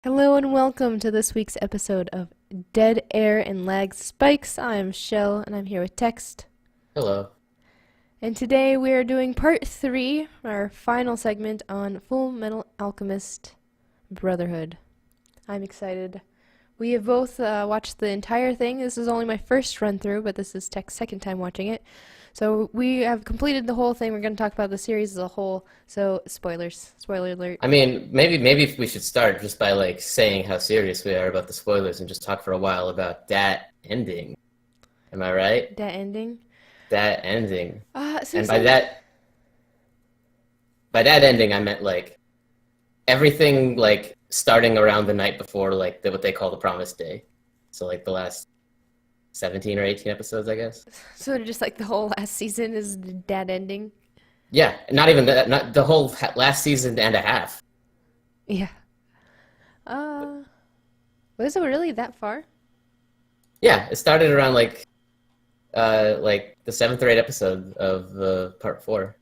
Hello and welcome to this week's episode of Dead Air and Lag Spikes. I'm Shell and I'm here with Text. Hello. And today we are doing part 3, our final segment on Fullmetal Alchemist Brotherhood. I'm excited. We have both watched the entire thing. This is only my first run through, but this is Tech's second time watching it. So we have completed the whole thing. We're going to talk about the series as a whole. So spoilers. Spoiler alert. I mean, maybe we should start just by saying how serious we are about the spoilers and just talk for a while about that ending. Am I right? That ending. That ending. And by Seriously? that ending, I meant everything starting around the night before what they call the promised day. So the last 17 or 18 episodes, I guess. So just like the whole last season is that ending? Yeah, not even that, not the whole last season and a half. Yeah. Was it really that far? Yeah, it started around the seventh or eighth episode of part four.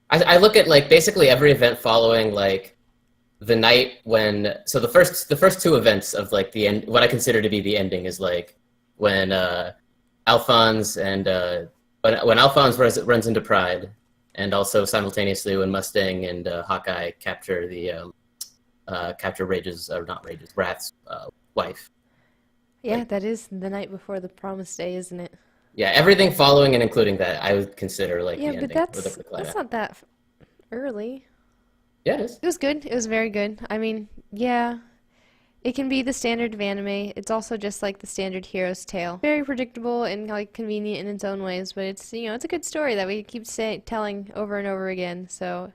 I look at basically every event following the night when the first two events of the end, what I consider to be the ending is when Alphonse and when Alphonse runs into Pride, and also simultaneously when Mustang and Hawkeye capture capture Wrath's wife. Yeah, that is the night before the promised day, isn't it? Yeah, everything following and including that, I would consider Yeah, the but ending or the that's climax. not that early. Yeah, it is. It was good. It was very good. I mean, yeah, it can be the standard of anime. It's also just like the standard hero's tale. Very predictable and convenient in its own ways, but it's a good story that we keep telling over and over again. So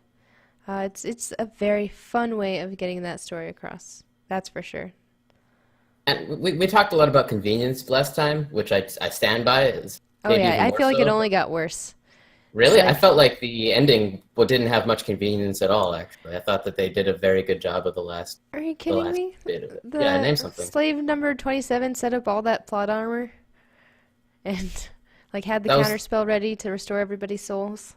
it's a very fun way of getting that story across. That's for sure. And we talked a lot about convenience last time, which I stand by. Is Oh maybe yeah, even I more feel like it so. only got worse. It's Really, I like, felt like the ending didn't have much convenience at all. Actually, I thought that they did a very good job of are you the kidding last me? bit of it. Yeah, The name something. slave number 27 set up all that plot armor and like had the That was counterspell ready to restore everybody's souls.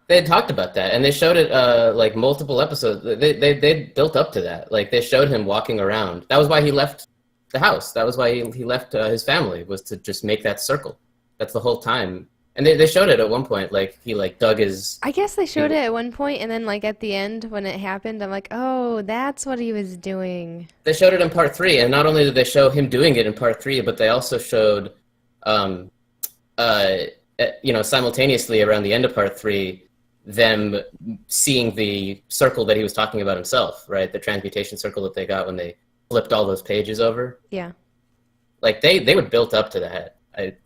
They had talked about that, and they showed it multiple episodes. They built up to that. Like they showed him walking around. That was why he left the house. That was why he left his family, was to just make that circle. That's the whole time. And they showed it at one point. Like he dug his. I guess they He, showed it at one point, and then like at the end when it happened, I'm like, oh, that's what he was doing. they showed it in part three, and not only did they show him doing it in part three, but they also showed, um, uh, simultaneously around the end of part three, them seeing the circle that he was talking about himself, right? The transmutation circle that they got when they flipped all those pages over. Yeah. Like they would build up to that.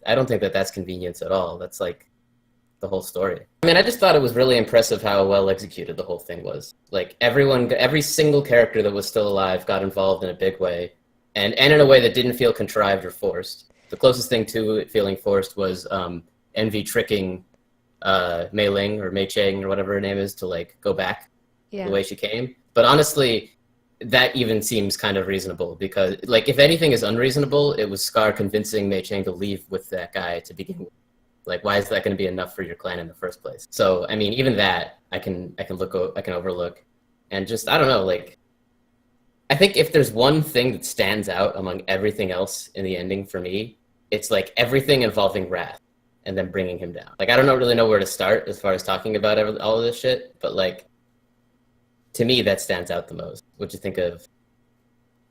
I don't think that that's convenience at all. That's the whole story. I mean, I just thought it was really impressive how well executed the whole thing was. Like every single character that was still alive got involved in a big way, and in a way that didn't feel contrived or forced. The closest thing to it feeling forced was Envy tricking Mei Ling or Mei Chang or whatever her name is to go back the Yeah. way she came. But honestly, that even seems kind of reasonable because if anything is unreasonable, it was Scar convincing Mei Chang to leave with that guy to begin with. Like, why is that going to be enough for your clan in the first place? So, I mean, even that I can overlook, and just I don't know. I think if there's one thing that stands out among everything else in the ending for me, it's everything involving Wrath and then bringing him down. I don't really know where to start as far as talking about all of this shit, but to me that stands out the most. What you think of?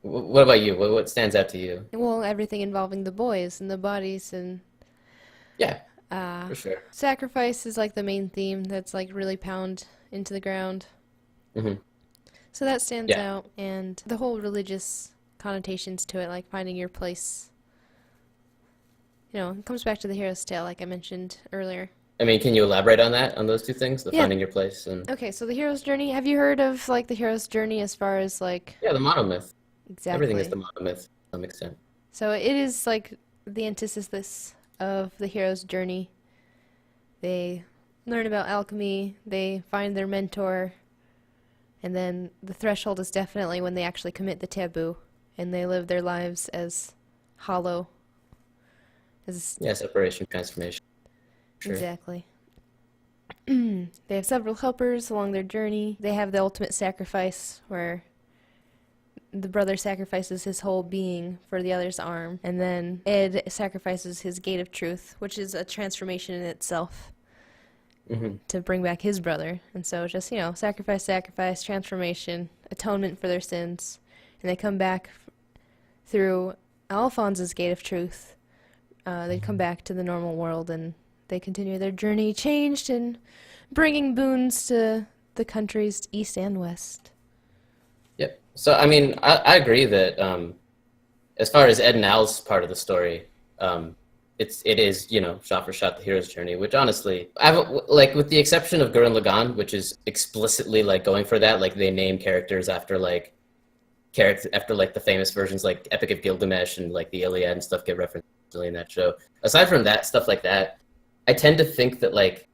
What about you? What stands out to you? Well, everything involving the boys and the bodies and Yeah, uh, for sure. sacrifice is like the main theme that's like really pound into the ground. Hmm. So that stands Yeah. out, and the whole religious connotations to it, like finding your place. It comes back to the hero's tale, like I mentioned earlier. I mean, can you elaborate on that, on those two things, the Yeah. finding your place and Okay, so the hero's journey. Have you heard of like the hero's journey as far as like yeah, the monomyth. Everything is exactly? the monomyth to some extent. So it is like the antithesis of the hero's journey. They learn about alchemy, they find their mentor, and then the threshold is definitely when they actually commit the taboo and they live their lives as hollow. As Yeah, separation, transformation. Sure. exactly. They have several helpers along their journey. They have the ultimate sacrifice where the brother sacrifices his whole being for the other's arm, and then Ed sacrifices his gate of truth, which is a transformation in itself to bring back his brother. And so just, sacrifice, sacrifice, transformation, atonement for their sins. And they come back through Alphonse's gate of truth. They come back to the normal world, and they continue their journey changed and bringing boons to the countries east and west. Yep. So, I mean, I agree that as far as Ed and Al's part of the story, it is, shot for shot the hero's journey, which honestly, like with the exception of Gurren Lagann, which is explicitly like going for that, like they name characters after like the famous versions like Epic of Gilgamesh and like the Iliad and stuff get referenced in that show. Aside from that, stuff like that, I tend to think that like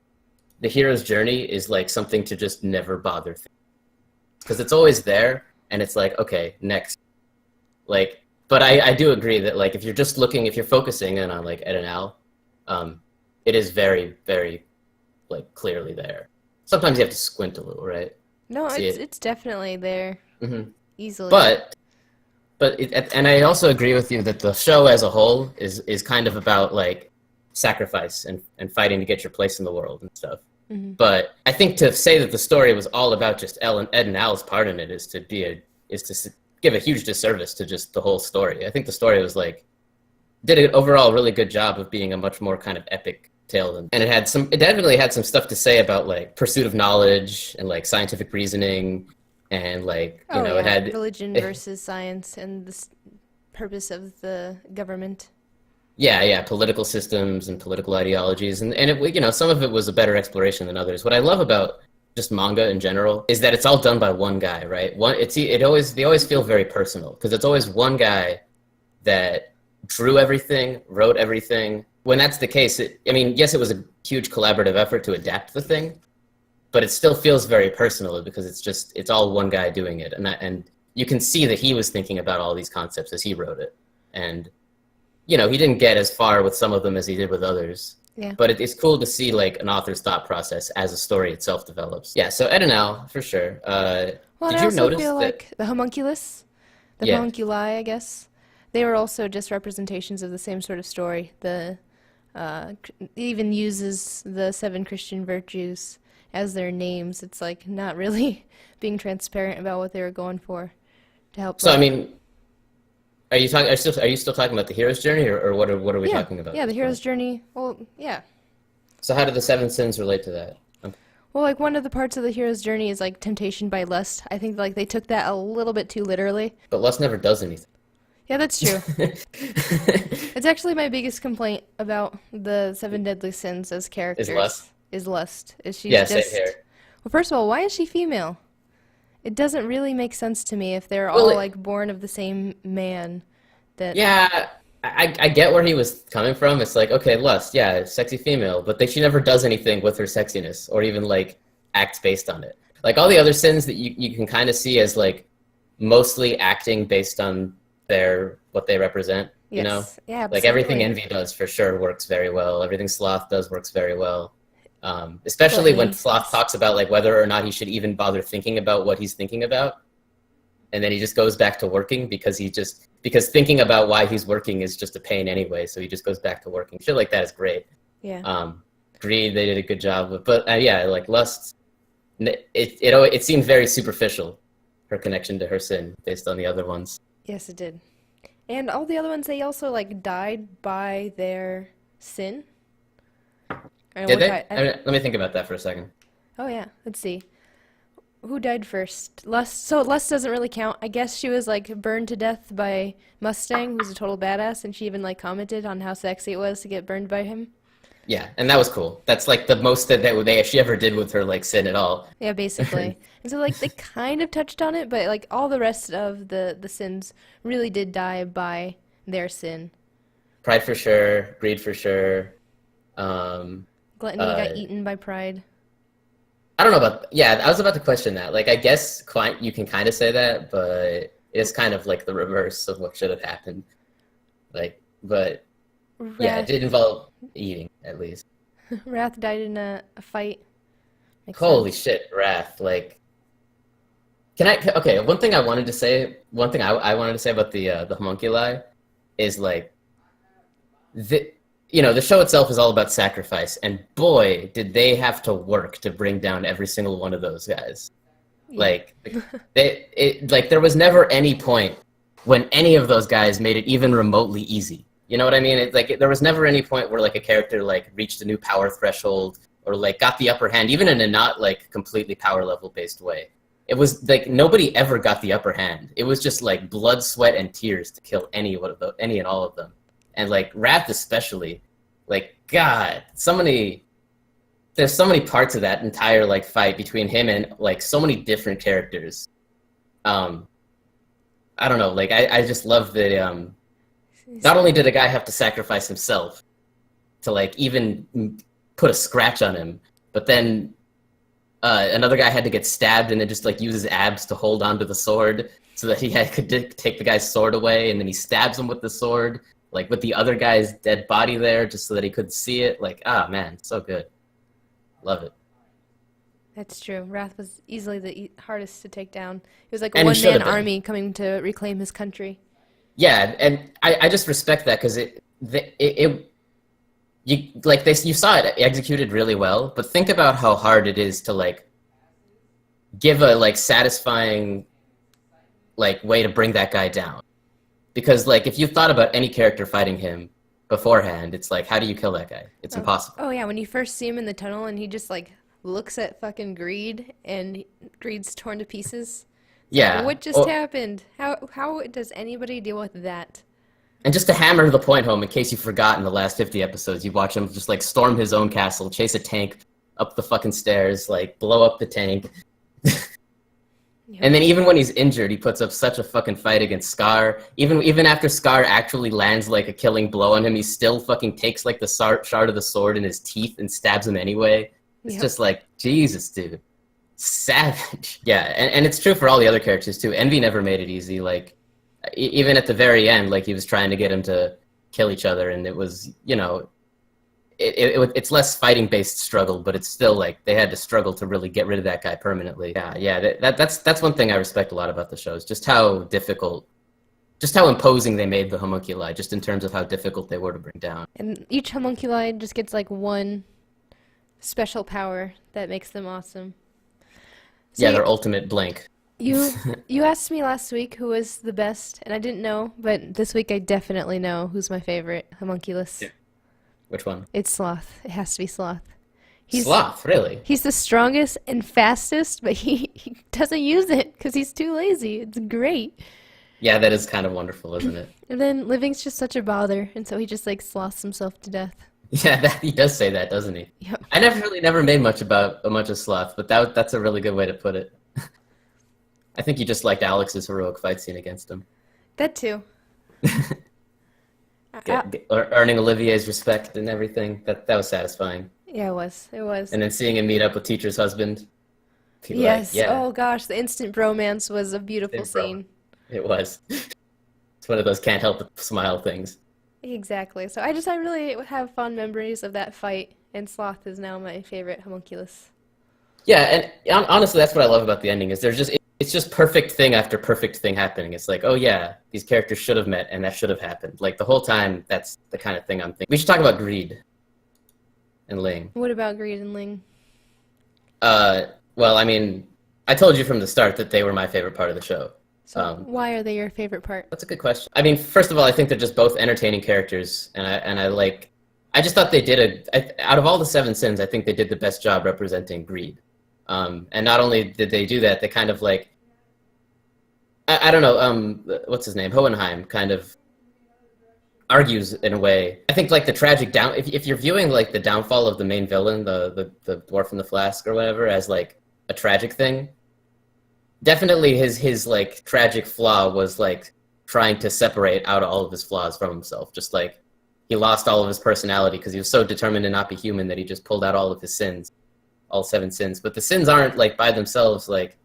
the hero's journey is like something to just never bother because it's always there and it's like, okay, next. Like, but I do agree that like if you're focusing in on like Ed and Al, it is very, very like clearly there. Sometimes you have to squint a little, right? No, it's definitely there. Easily. But and I also agree with you that the show as a whole is kind of about like sacrifice and fighting to get your place in the world and stuff. But I think to say that the story was all about just Ed and Al's part in it is to give a huge disservice to just the whole story. I think the story was like did an overall really good job of being a much more kind of epic tale, and it definitely had some stuff to say about like pursuit of knowledge and like scientific reasoning. And like it had religion versus science and the purpose of the government. Yeah, political systems and political ideologies, and it, some of it was a better exploration than others. What I love about just manga in general is that it's all done by one guy, right? They always feel very personal because it's always one guy that drew everything, wrote everything. When that's the case, yes, it was a huge collaborative effort to adapt the thing. But it still feels very personal because it's all one guy doing it. And you can see that he was thinking about all these concepts as he wrote it. And, he didn't get as far with some of them as he did with others. Yeah. But it's cool to see like an author's thought process as a story itself develops. Yeah, so Ed and Al, for sure. Well, did I you also notice feel that, like the homunculi, I guess, they were also just representations of the same sort of story. It even uses the 7 Christian virtues as their names. It's like not really being transparent about what they were going for to help. So are you still talking about the hero's journey, or what are we talking about? Yeah, the hero's journey. Well, yeah. So how do the 7 sins relate to that? Well, like one of the parts of the hero's journey is like temptation by lust. I think like they took that a little bit too literally. But lust never does anything. Yeah, that's true. It's actually my biggest complaint about the 7 deadly sins as characters. Is lust. Is she just... same here. Well, first of all, why is she female? It doesn't really make sense to me if they're all like born of the same man. Yeah, I get where he was coming from. It's like, okay, lust, yeah, sexy female, but she never does anything with her sexiness or even like acts based on it. Like all the other sins that you can kind of see as like mostly acting based on what they represent. Yes. Yeah, like everything envy does for sure works very well. Everything sloth does works very well. Especially when Sloth talks about like whether or not he should even bother thinking about what he's thinking about, and then he just goes back to working because thinking about why he's working is just a pain anyway, so he just goes back to working. Shit like that is great. Yeah. Greed, they did a good job with, but yeah, like lust, it seemed very superficial, her connection to her sin based on the other ones. Yes, it did. And all the other ones, they also like died by their sin. Did they? Let me think about that for a second. Oh yeah, let's see. Who died first? Lust. So Lust doesn't really count. I guess she was like burned to death by Mustang, who's a total badass, and she even like commented on how sexy it was to get burned by him. Yeah, and that was cool. That's like the most that she ever did with her like sin at all. Yeah, basically. And so like they kind of touched on it, but like all the rest of the sins really did die by their sin. Pride for sure, greed for sure. Gluttony got eaten by pride. I don't know about... Yeah, I was about to question that. Like, I guess you can kind of say that, but it's kind of like the reverse of what should have happened. Like, but... Yeah, it did involve eating, at least. Wrath died in a fight. Makes Holy sense. shit, Wrath. Like, okay, one thing I wanted to say about the homunculi is like, the, the show itself is all about sacrifice, and boy, did they have to work to bring down every single one of those guys. Yeah. Like, like there was never any point when any of those guys made it even remotely easy. You know what I mean? There was never any point where like a character like reached a new power threshold or like got the upper hand, even in a not like completely power level based way. It was like nobody ever got the upper hand. It was just like blood, sweat, and tears to kill any and all of them. And like Wrath especially, like God, there's so many parts of that entire like fight between him and like so many different characters. Um, I don't know, like I just love that. Not only did a guy have to sacrifice himself to like even put a scratch on him, but then another guy had to get stabbed and then just like use his abs to hold onto the sword so that could take the guy's sword away, and then he stabs him with the sword, like with the other guy's dead body there, just so that he couldn't see it. Like, ah, man, so good, love it. That's true. Wrath was easily the hardest to take down. It was like a And he should one-man have been. army coming to reclaim his country. Yeah, and I just respect that because you saw it executed really well, but think about how hard it is to like give a like satisfying like way to bring that guy down. Because like if you thought about any character fighting him beforehand, it's like how do you kill that guy? It's Oh, impossible. oh yeah, when you first see him in the tunnel and he just like looks at fucking Greed and Greed's torn to pieces. It's like, Yeah. what just happened? How does anybody deal with that? And just to hammer the point home, in case you forgot in the last 50 episodes, you watch him just like storm his own castle, chase a tank up the fucking stairs, like blow up the tank. Yep. And then even when he's injured, he puts up such a fucking fight against Scar. Even after Scar actually lands like a killing blow on him, he still fucking takes like the shard of the sword in his teeth and stabs him anyway. It's Yep. just like, Jesus, dude. Savage. Yeah, and it's true for all the other characters too. Envy never made it easy. Like, even at the very end, like he was trying to get him to kill each other, and it was, it's less fighting based struggle, but it's still like they had to struggle to really get rid of that guy permanently. Yeah. That's one thing I respect a lot about the show is just how difficult, just how imposing they made the homunculi, just in terms of how difficult they were to bring down. And each homunculi just gets like one special power that makes them awesome. So Yeah, their ultimate blink. you you asked me last week who was the best, and I didn't know, but this week I definitely know who's my favorite homunculus. Yeah. Which one? It's Sloth. It has to be Sloth. He's Sloth, really? he's the strongest and fastest, but he doesn't use it because he's too lazy. It's great. Yeah, that is kind of wonderful, isn't it? And then Living's just such a bother, and so he just like sloths himself to death. Yeah, he does say that, doesn't he? Yep. I never made much about a much of Sloth, but that's a really good way to put it. I think you just liked Alex's heroic fight scene against him. That too. I- Earning Olivier's respect and everything. That was satisfying. yeah, it was. It was. And then seeing him meet up with Teacher's husband. People Yes. like, yeah, Oh gosh, the instant bromance was a beautiful bro. scene. It was. It's one of those can't help but smile things. Exactly. So I really have fond memories of that fight, and Sloth is now my favorite homunculus. Yeah, and honestly, that's what I love about the ending is it's just perfect thing after perfect thing happening. It's like, oh yeah, these characters should have met and that should have happened. Like the whole time, that's the kind of thing I'm thinking. We should talk about Greed and Ling. What about Greed and Ling? Well, I mean, I told you from the start that they were my favorite part of the show. So why are they your favorite part? That's a good question. I mean, first of all, I think they're just both entertaining characters, and I just thought they did out of all the seven sins, I think they did the best job representing greed. And not only did they do that, they kind of like, I don't know, what's his name? Hohenheim kind of argues in a way. I think like the tragic if you're viewing like the downfall of the main villain, the dwarf in the flask or whatever, as like a tragic thing, definitely his like tragic flaw was like trying to separate out all of his flaws from himself. Just like he lost all of his personality because he was so determined to not be human that he just pulled out all of his sins, all seven sins. But the sins aren't like by themselves like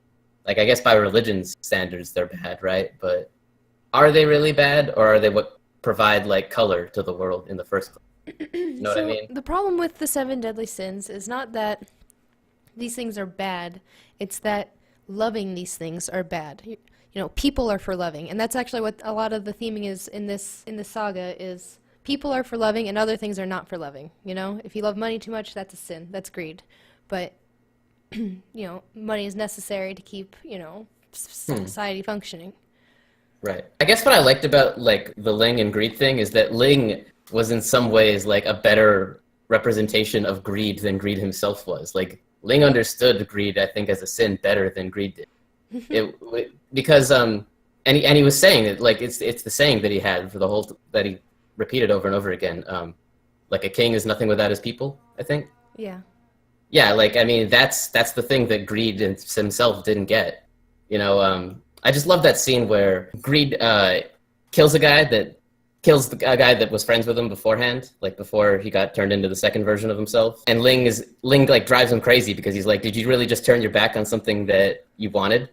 I guess by religion's standards they're bad, right? But are they really bad, or are they what provide like color to the world in the first place? You know what I So mean? the problem with the seven deadly sins is not that these things are bad. It's that loving these things are bad. You know, people are for loving, and that's actually what a lot of the theming is in this saga is people are for loving and other things are not for loving. You know, if you love money too much, that's a sin. That's greed. But you know, money is necessary to keep, you know, Hmm. society functioning. Right. I guess what I liked about like the Ling and greed thing is that Ling was in some ways like a better representation of greed than greed himself was. Like Ling understood greed, I think, as a sin better than greed did. Because and he was saying that like it's the saying that he had for the whole that he repeated over and over again. Like a king is nothing without his people, I think. Yeah. Yeah, like I mean that's the thing that Greed himself didn't get. You know, I just love that scene where Greed kills a guy that kills a guy that was friends with him beforehand, like before he got turned into the second version of himself. And Ling like drives him crazy because he's like, "Did you really just turn your back on something that you wanted?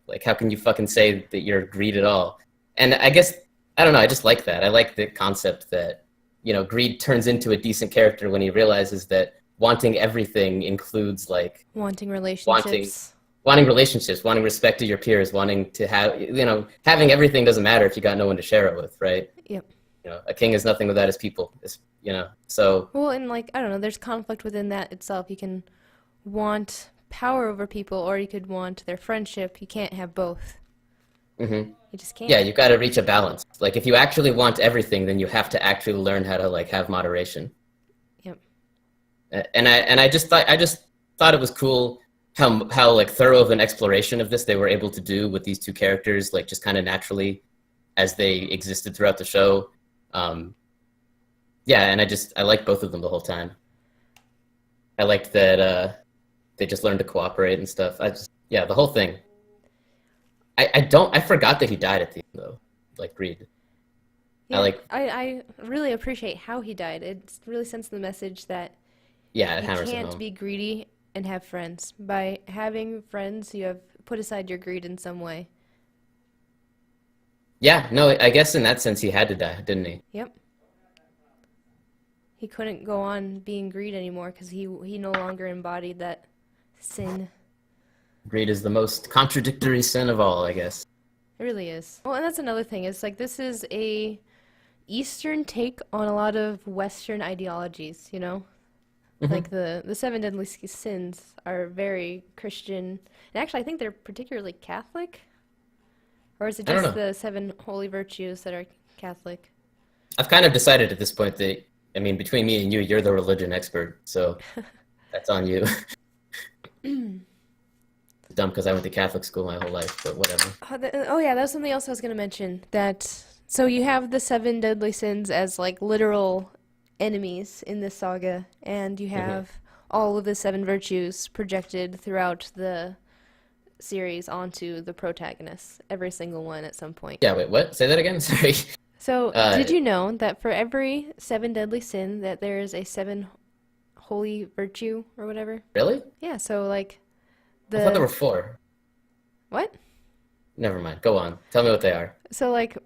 Like, how can you fucking say that you're Greed at all?" And I guess I don't know. I just like that. I like the concept that Greed turns into a decent character when he realizes that wanting everything includes like Wanting wanting relationships. wanting relationships, wanting respect to your peers, wanting to have having everything doesn't matter if you got no one to share it with, right? Yep. A king is nothing without his people. So Well, and like, I don't know, there's conflict within that itself. You can want power over people or you could want their friendship. You can't have both. hmm You just yeah, can't. you got to reach a balance. Like if you actually want everything, then you have to actually learn how to like have moderation. Yep. And I just thought it was cool how like thorough of an exploration of this they were able to do with these two characters, like just kind of naturally as they existed throughout the show. Um, yeah, and I liked both of them the whole time. I liked that they just learned to cooperate and stuff. Yeah, the whole thing. I forgot that he died at the end though, like Reed. I Yeah, like I really appreciate how he died. It really sends the message that yeah, it you hammers it can't home. be greedy and have friends. By having friends, you have put aside your greed in some way. Yeah, no, I guess in that sense he had to die, didn't he? Yep. He couldn't go on being greed anymore because he no longer embodied that sin. Greed is the most contradictory sin of all, I guess. It really is. Well, and that's another thing. It's like this is a Eastern take on a lot of Western ideologies, you know? Like hmm the seven deadly sins are very Christian. And actually, I think they're particularly Catholic. Or is it I don't just know. the seven holy virtues that are Catholic? I've kind of decided at this point that I mean, between me and you, you're the religion expert, so that's on you. It's dumb because I went to Catholic school my whole life, but whatever. Oh yeah, that was something else I was gonna mention. That so you have the seven deadly sins as like literal enemies in this saga, and you hmm have all of the seven virtues projected throughout the series onto the protagonists, every single one at some point. Yeah, wait, what? Say that again. Sorry. So, Uh, did you know that for every seven deadly sin, that there is a seven holy virtue or whatever? really? Yeah, so like I thought there the were four. what? Never mind. Go on. Tell me what they are. So like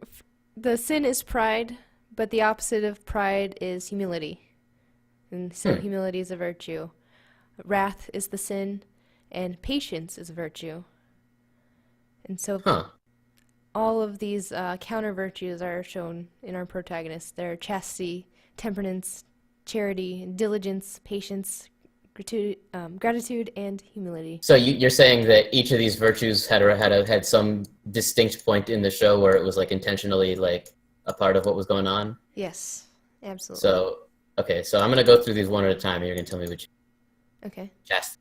the sin is pride, but the opposite of pride is humility. And so Hmm. humility is a virtue. Wrath is the sin, and patience is a virtue. And so Huh. all of these counter virtues are shown in our protagonists. They're chastity, temperance, charity, diligence, patience, gratitude, and humility. So you're saying that each of these virtues had some distinct point in the show where it was like intentionally like a part of what was going on. Yes, absolutely. So okay, so I'm gonna go through these one at a time, and you're gonna tell me which Okay. chast.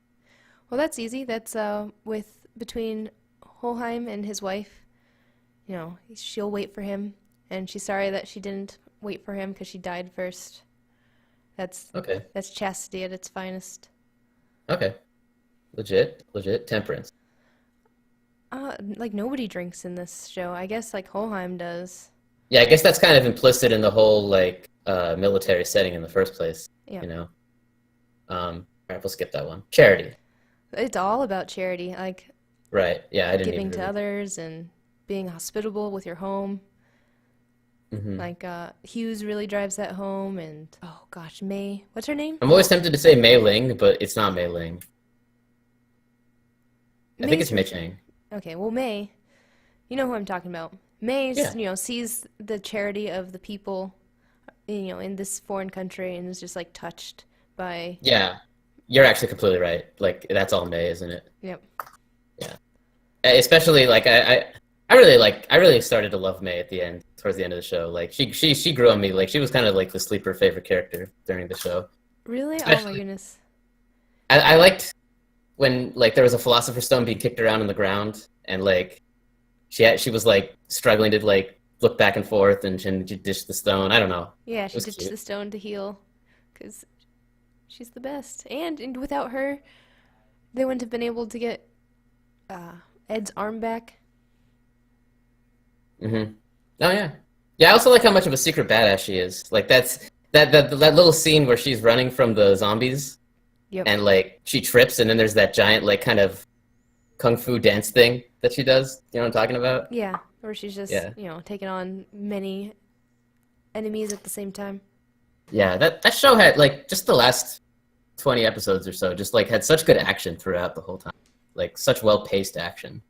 Well, that's easy. That's with between Holheim and his wife. You know, she'll wait for him, and she's sorry that she didn't wait for him because she died first. That's Okay, that's chastity at its finest. okay, legit temperance. Like nobody drinks in this show. I guess like Holheim does. Yeah, I guess that's kind of implicit in the whole like military setting in the first place. Yeah. You know. All right, we'll skip that one. Charity. It's all about charity, like Right. Yeah, I didn't giving even to really. others and being hospitable with your home. hmm Like Hughes really drives that home, and oh gosh, May, what's her name? I'm always tempted to say Mei Ling, but it's not Mei Ling. I think May's it's Mei Chang. okay. Well, May, you know who I'm talking about. May's, Yeah. sees the charity of the people, in this foreign country and is just like touched by. Yeah. You're actually completely right. Like that's all Mei, isn't it? Yep. Yeah. Especially like I really started to love Mei at the end, towards the end of the show. Like she grew on me. Like she was kind of like the sleeper favorite character during the show. Really? Oh my Especially goodness. I liked when like there was a philosopher's stone being kicked around on the ground and like she was like struggling to like look back and forth and she dish the stone. I don't know. Yeah, It she was ditched cute. the stone to heal because she's the best. And without her, they wouldn't have been able to get uh, Ed's arm back. Mm-hmm. Oh yeah. Yeah, I also like how much of a secret badass she is. Like that little scene where she's running from the zombies Yep. and like she trips and then there's that giant like kind of kung fu dance thing that she does. You know what I'm talking about? Yeah, or she's just, Yeah. taking on many enemies at the same time. Yeah, that show had like just the last 20 episodes or so just like had such good action throughout the whole time. Like such well-paced action.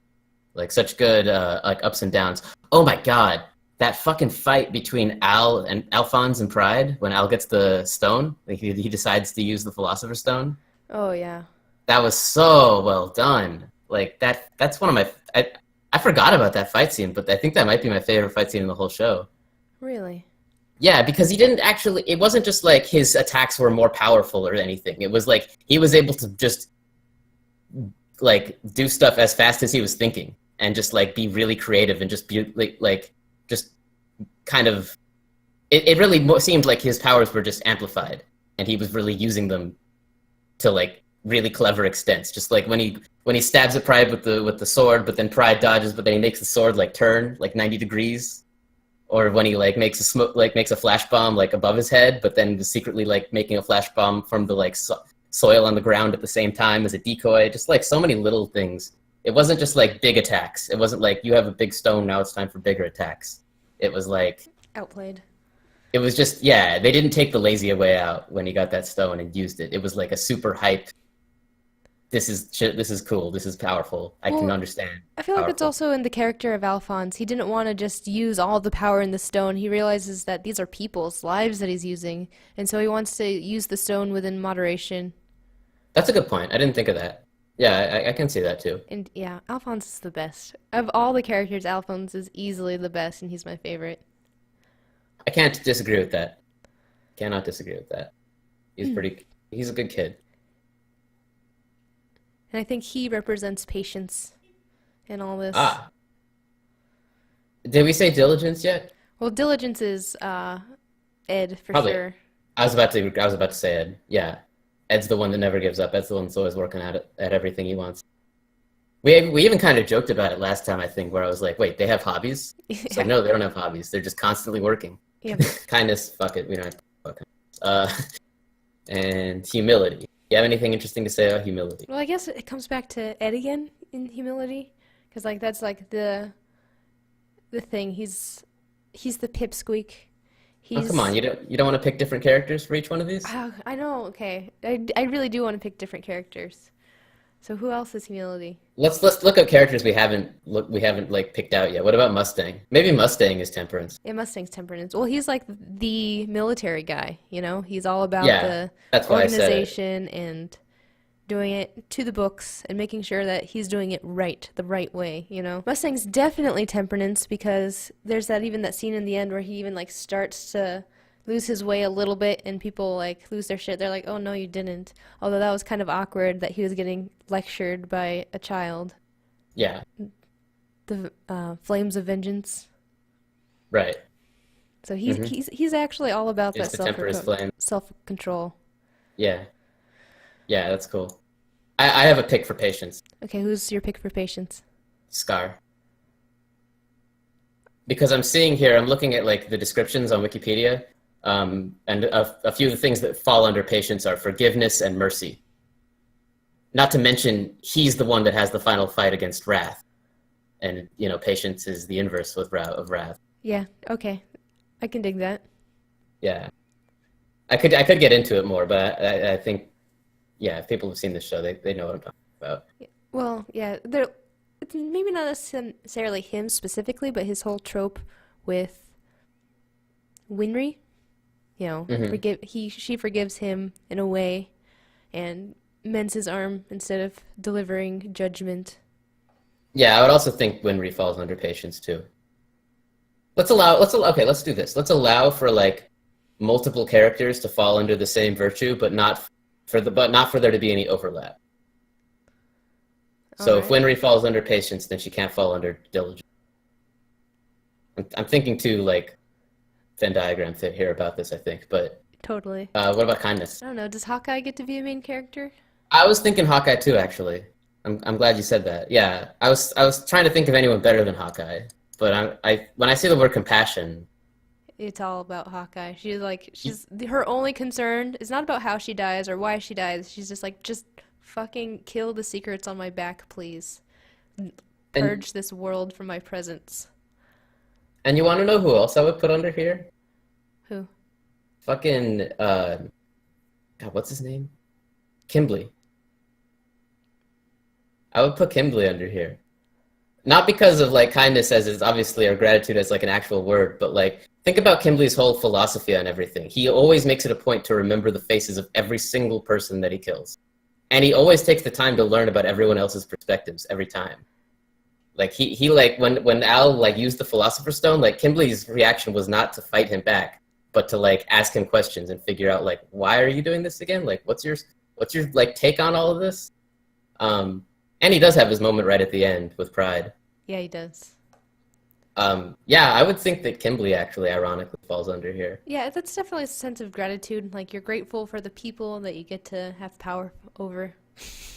Like such good like ups and downs. Oh my god. That fucking fight between Al and Alphonse and Pride when Al gets the stone, like he decides to use the Philosopher's Stone. Oh, yeah. That was so well done. Like that's one of my I forgot about that fight scene, but I think that might be my favorite fight scene in the whole show. Really? Yeah, because he didn't actually it wasn't just like his attacks were more powerful or anything. It was like he was able to just like do stuff as fast as he was thinking and just like be really creative and just be like just kind of it really seemed like his powers were just amplified and he was really using them to like really clever extents. Just like when he stabs at Pride with the sword, but then Pride dodges, but then he makes the sword like turn like 90 degrees. Or when he like makes a flash bomb like above his head, but then secretly like making a flash bomb from the like soil on the ground at the same time as a decoy. Just like so many little things. It wasn't just like big attacks. It wasn't like you have a big stone, now it's time for bigger attacks. It was like Outplayed. it was just yeah. They didn't take the lazy way out when he got that stone and used it. It was like a super hype. This is shit. This is cool. This is powerful. I can Well, understand. I feel like it's Powerful. also in the character of Alphonse. He didn't want to just use all the power in the stone. He realizes that these are people's lives that he's using, and so he wants to use the stone within moderation. That's a good point. I didn't think of that. Yeah, I can see that too. And yeah, Alphonse is the best. Of all the characters, Alphonse is easily the best, and he's my favorite. I can't disagree with that. Cannot disagree with that. He's a good kid. And I think he represents patience in all this. Ah, did we say diligence yet? Well, diligence is Ed for Probably. sure. I was about to say Ed. Yeah. Ed's the one that never gives up. Ed's the one that's always working at everything he wants. We even kind of joked about it last time, I think, where I was like, wait, they have hobbies? It's like, Yeah. no, they don't have hobbies. They're just constantly working. Yep. Kindness, fuck it. We don't have to fuck it. And humility. You have anything interesting to say about humility? Well, I guess it comes back to Ed again in humility, because like that's like the thing. He's the pipsqueak. Oh, come on. He's You don't want to pick different characters for each one of these? I know. Okay, I really do want to pick different characters. So who else is humility? Let's look at characters we haven't like picked out yet. What about Mustang? Maybe Mustang is temperance. Yeah, Mustang's temperance. Well, he's like the military guy. He's all about Yeah, the that's why I said it. organization and doing it to the books and making sure that he's doing it right, the right way. Mustang's definitely temperance because there's that scene in the end where he even like starts to lose his way a little bit and people like lose their shit. They're like, "Oh no, you didn't." Although that was kind of awkward that he was getting lectured by a child. Yeah, The flames of vengeance. right. So he's actually all about It's that the temperance flame. self control. Yeah, yeah, that's cool. I have a pick for patience. Okay, who's your pick for patience? Scar. Because I'm looking at like the descriptions on Wikipedia, and a few of the things that fall under patience are forgiveness and mercy. Not to mention, he's the one that has the final fight against Wrath, and patience is the inverse of Wrath. Yeah, okay. I can dig that. Yeah, I could get into it more, but I think, yeah, if people have seen this show, they know what I'm talking about. Well, yeah, there. It's maybe not necessarily him specifically, but his whole trope with Winry. Hmm. She forgives him in a way and mends his arm instead of delivering judgment. Yeah, I would also think Winry falls under patience too. Okay, let's do this. Let's allow for like multiple characters to fall under the same virtue, but not for there to be any overlap. All So if right, Winry falls under patience, then she can't fall under diligence. I'm thinking too like Venn diagram here about this, I think. But totally. what about kindness? I don't know. Does Hawkeye get to be a main character? I was thinking Hawkeye too, actually. I'm glad you said that. Yeah, I was trying to think of anyone better than Hawkeye, but I when I see the word compassion, It's all about Hawkeye. She's her only concern is not about how she dies or why she dies. She's just like, just fucking kill the secrets on my back, please. and Purge this world from my presence. and you want to know who else I would put under here? Who? Fucking God, what's his name? Kimberly. I would put Kimberly under here. Not because of like kindness as is obviously or gratitude as like an actual word, but like think about Kimberly's whole philosophy on everything. He always makes it a point to remember the faces of every single person that he kills. And he always takes the time to learn about everyone else's perspectives every time. Like he like when Al like used the philosopher's stone, like Kimberly's reaction was not to fight him back, but to like ask him questions and figure out like why are you doing this again? Like what's your like take on all of this? And he does have his moment right at the end with Pride. Yeah, he does. Yeah, I would think that Kimberly actually ironically falls under here. Yeah, that's definitely a sense of gratitude. Like, you're grateful for the people that you get to have power over.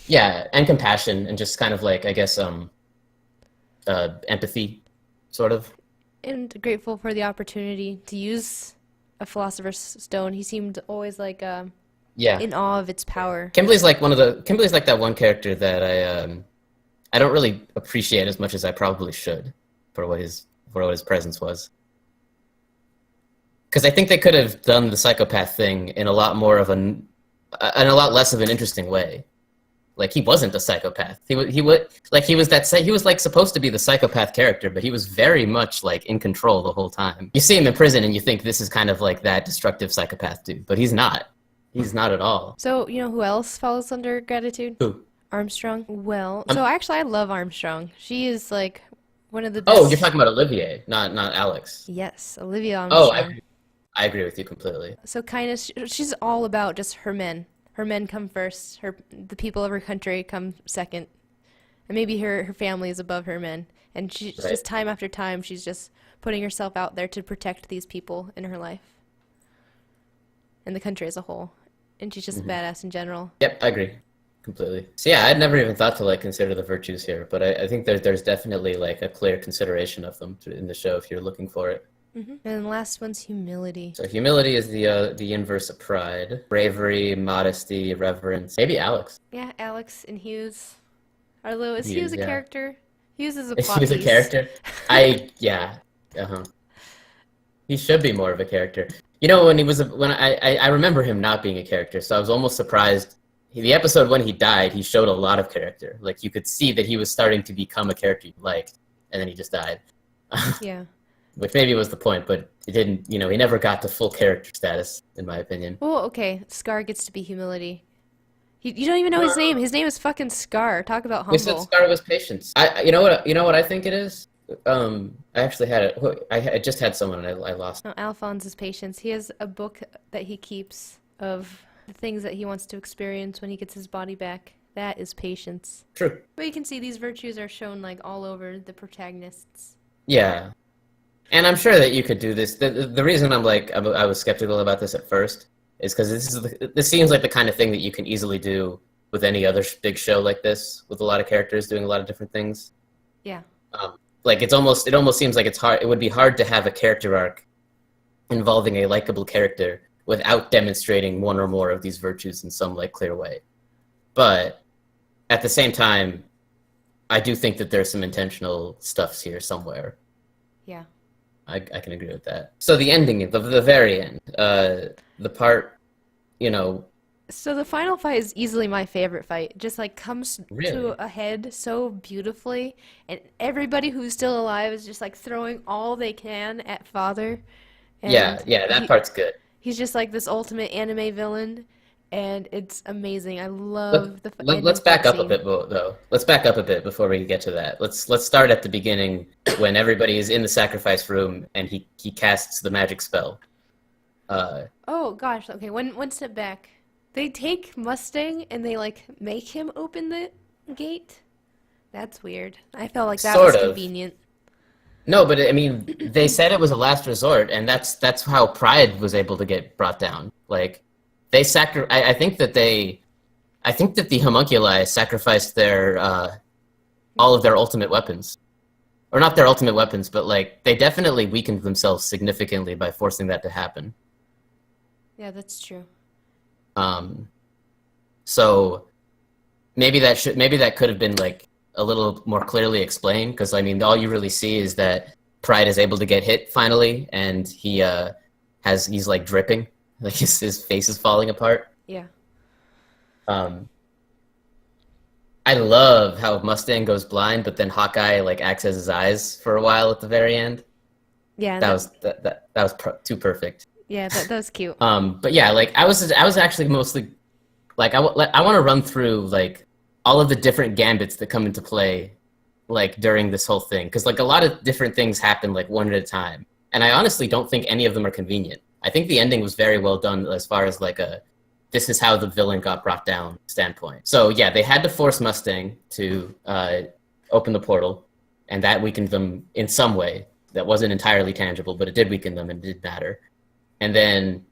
Yeah, and compassion and just kind of like I guess empathy, sort of. And grateful for the opportunity to use a philosopher's stone. He seemed always like Yeah, in awe of its power. Kimberly's like that one character that I don't really appreciate as much as I probably should for what his presence was. Because I think they could have done the psychopath thing in a lot more of in a lot less of an interesting way. Like he wasn't a psychopath. He was like supposed to be the psychopath character, but he was very much like in control the whole time. You see him in prison and you think this is kind of like that destructive psychopath dude, but he's not. He's not at all. So, you know who else falls under gratitude? Who? Armstrong. Well, so Um, actually, I love Armstrong. She is like one of the oh, you're best. talking about Olivier, not Alex. Yes, Olivia Oh, Armstrong. I agree with you completely. So kind of, she's all about just her men. Her men come first. The people of her country come second, and maybe her family is above her men. And she's Right. just time after time, she's just putting herself out there to protect these people in her life and the country as a whole. And she's just a Hmm. badass in general. Yep, I agree completely. So yeah, I'd never even thought to like consider the virtues here, but I think there's definitely like a clear consideration of them in the show if you're looking for it. And the last one's humility. So humility is the inverse of pride. Bravery, modesty, reverence. Maybe Alex. Yeah, Alex and Hughes. Although, is Hughes Hughes, a yeah. character? Hughes is a Is plot he a piece. character? Yeah. Uh-huh. He should be more of a character. You know, when I remember him not being a character, so I was almost surprised. The episode when he died, he showed a lot of character. Like you could see that he was starting to become a character you liked, and then he just died. Yeah. Which maybe was the point, but it didn't. You know, he never got to full character status, in my opinion. Well, okay. Scar gets to be humility. You don't even know his name. His name is fucking Scar. Talk about We said humble. Scar was patience. You know what I think it is. I actually had it. I just had someone and I lost. No, Alphonse is patience. He has a book that he keeps of the things that he wants to experience when he gets his body back. That is patience. True. But you can see these virtues are shown like all over the protagonists. Yeah, and I'm sure that you could do this. The reason I was skeptical about this at first is because this seems like the kind of thing that you can easily do with any other big show like this, with a lot of characters doing a lot of different things. Yeah. Like it almost seems like it's hard. It would be hard to have a character arc involving a likable character without demonstrating one or more of these virtues in some like clear way. But at the same time, I do think that there's some intentional stuffs here somewhere. Yeah. I can agree with that. So the ending, the very end, the part, you know, So the final fight is easily my favorite fight. It just like comes Really? to a head so beautifully, and everybody who's still alive is just like throwing all they can at Father, Yeah, and yeah, that part's good. he's just like this ultimate anime villain, and it's amazing. I Let, love the let's ending back fight up a scene. bit, though. Let's back up a bit before we get to that. Let's start at the beginning when everybody is in the sacrifice room and he casts the magic spell. Uh, Oh gosh, okay, one step back. They take Mustang and they like make him open the gate. That's weird. I felt like that was Sort of. convenient. No, but I mean, they said it was a last resort, and that's how Pride was able to get brought down. Like, I think that the homunculi sacrificed their all of their ultimate weapons, or not their ultimate weapons, but like they definitely weakened themselves significantly by forcing that to happen. Yeah, that's true. Um, so maybe that could have been like a little more clearly explained because I mean all you really see is that Pride is able to get hit finally, and he's like dripping, like his face is falling apart. Yeah. Um, I love how Mustang goes blind, but then Hawkeye like acts as his eyes for a while at the very end. Yeah, and that That was too perfect. yeah, that was cute. But yeah, like I was actually mostly like I want to run through like all of the different gambits that come into play like during this whole thing because like a lot of different things happen like one at a time, and I honestly don't think any of them are convenient. I think the ending was very well done as far as like a this is how the villain got brought down standpoint. So yeah, they had to force Mustang to open the portal, and that weakened them in some way. That wasn't entirely tangible, but it did weaken them and it did matter. And then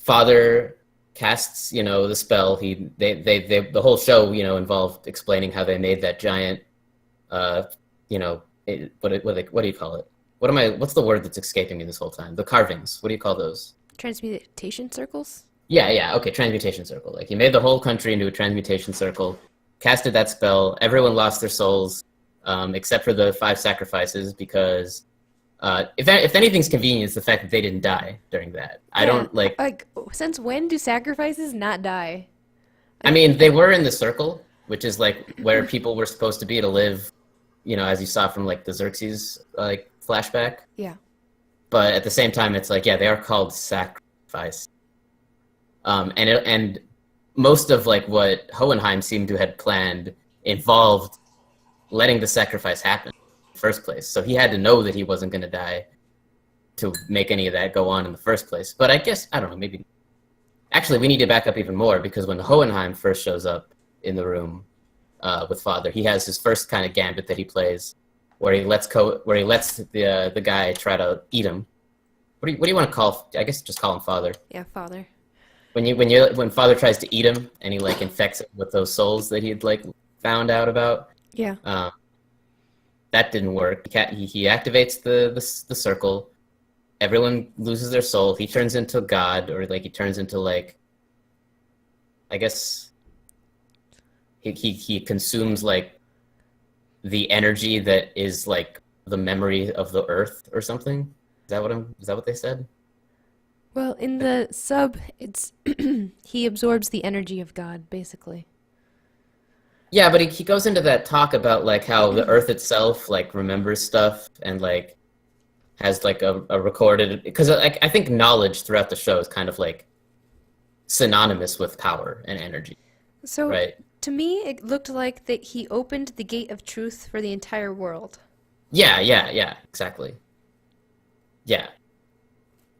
Father casts, you know, the spell. The whole show, you know, involved explaining how they made that giant, you know, what do you call it? What's the word that's escaping me this whole time? The carvings. What do you call those? Transmutation circles? Yeah, yeah, okay, transmutation circle. Like he made the whole country into a transmutation circle, casted that spell. Everyone lost their souls, except for the 5 sacrifices, because if anything's convenient, it's the fact that they didn't die during that. I Yeah, don't like. like since when do sacrifices not die? I I, mean, they were in the circle, which is like where people were supposed to be to live. You know, as you saw from like the Xerxes like flashback. yeah. But at the same time, it's like yeah, they are called sacrifice. And most of like what Hohenheim seemed to had planned involved letting the sacrifice happen in the first place. So he had to know that he wasn't going to die to make any of that go on in the first place. But I guess I don't know. Maybe actually we need to back up even more because when Hohenheim first shows up in the room with Father, he has his first kind of gambit that he plays where he lets the guy try to eat him. What do you want to call? I guess just call him Father. Yeah, father. When Father tries to eat him and he like infects him with those souls that he had like found out about, Yeah. that didn't work. He activates the circle. Everyone loses their soul. He turns into God, or like he turns into like, I guess he consumes like the energy that is like the memory of the earth or something. Is that what they said? Well, in the sub, it's he absorbs the energy of God, basically. Yeah, but he goes into that talk about like how the earth itself like remembers stuff and like has like a recorded because I think knowledge throughout the show is kind of like synonymous with power and energy, So, right? to me, it looked like that he opened the gate of truth for the entire world. Yeah, exactly. Yeah.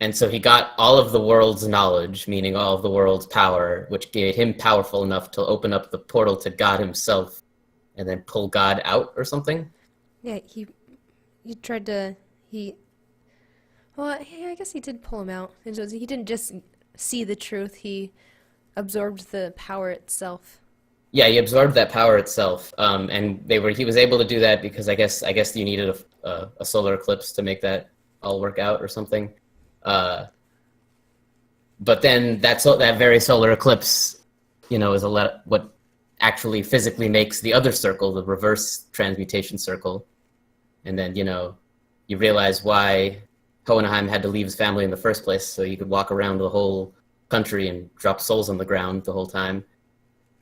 And so he got all of the world's knowledge, meaning all of the world's power, which made him powerful enough to open up the portal to God himself and then pull God out or something. Yeah, he tried to he well, yeah, I guess he did pull him out. He didn't just see the truth; he absorbed the power itself. Yeah, he absorbed that power itself, and he was able to do that because I guess you needed a solar eclipse to make that all work out or something. Uh, but then that very solar eclipse, you know, is what actually physically makes the other circle, the reverse transmutation circle, and then you know you realize why Hohenheim had to leave his family in the first place, so you could walk around the whole country and drop souls on the ground the whole time.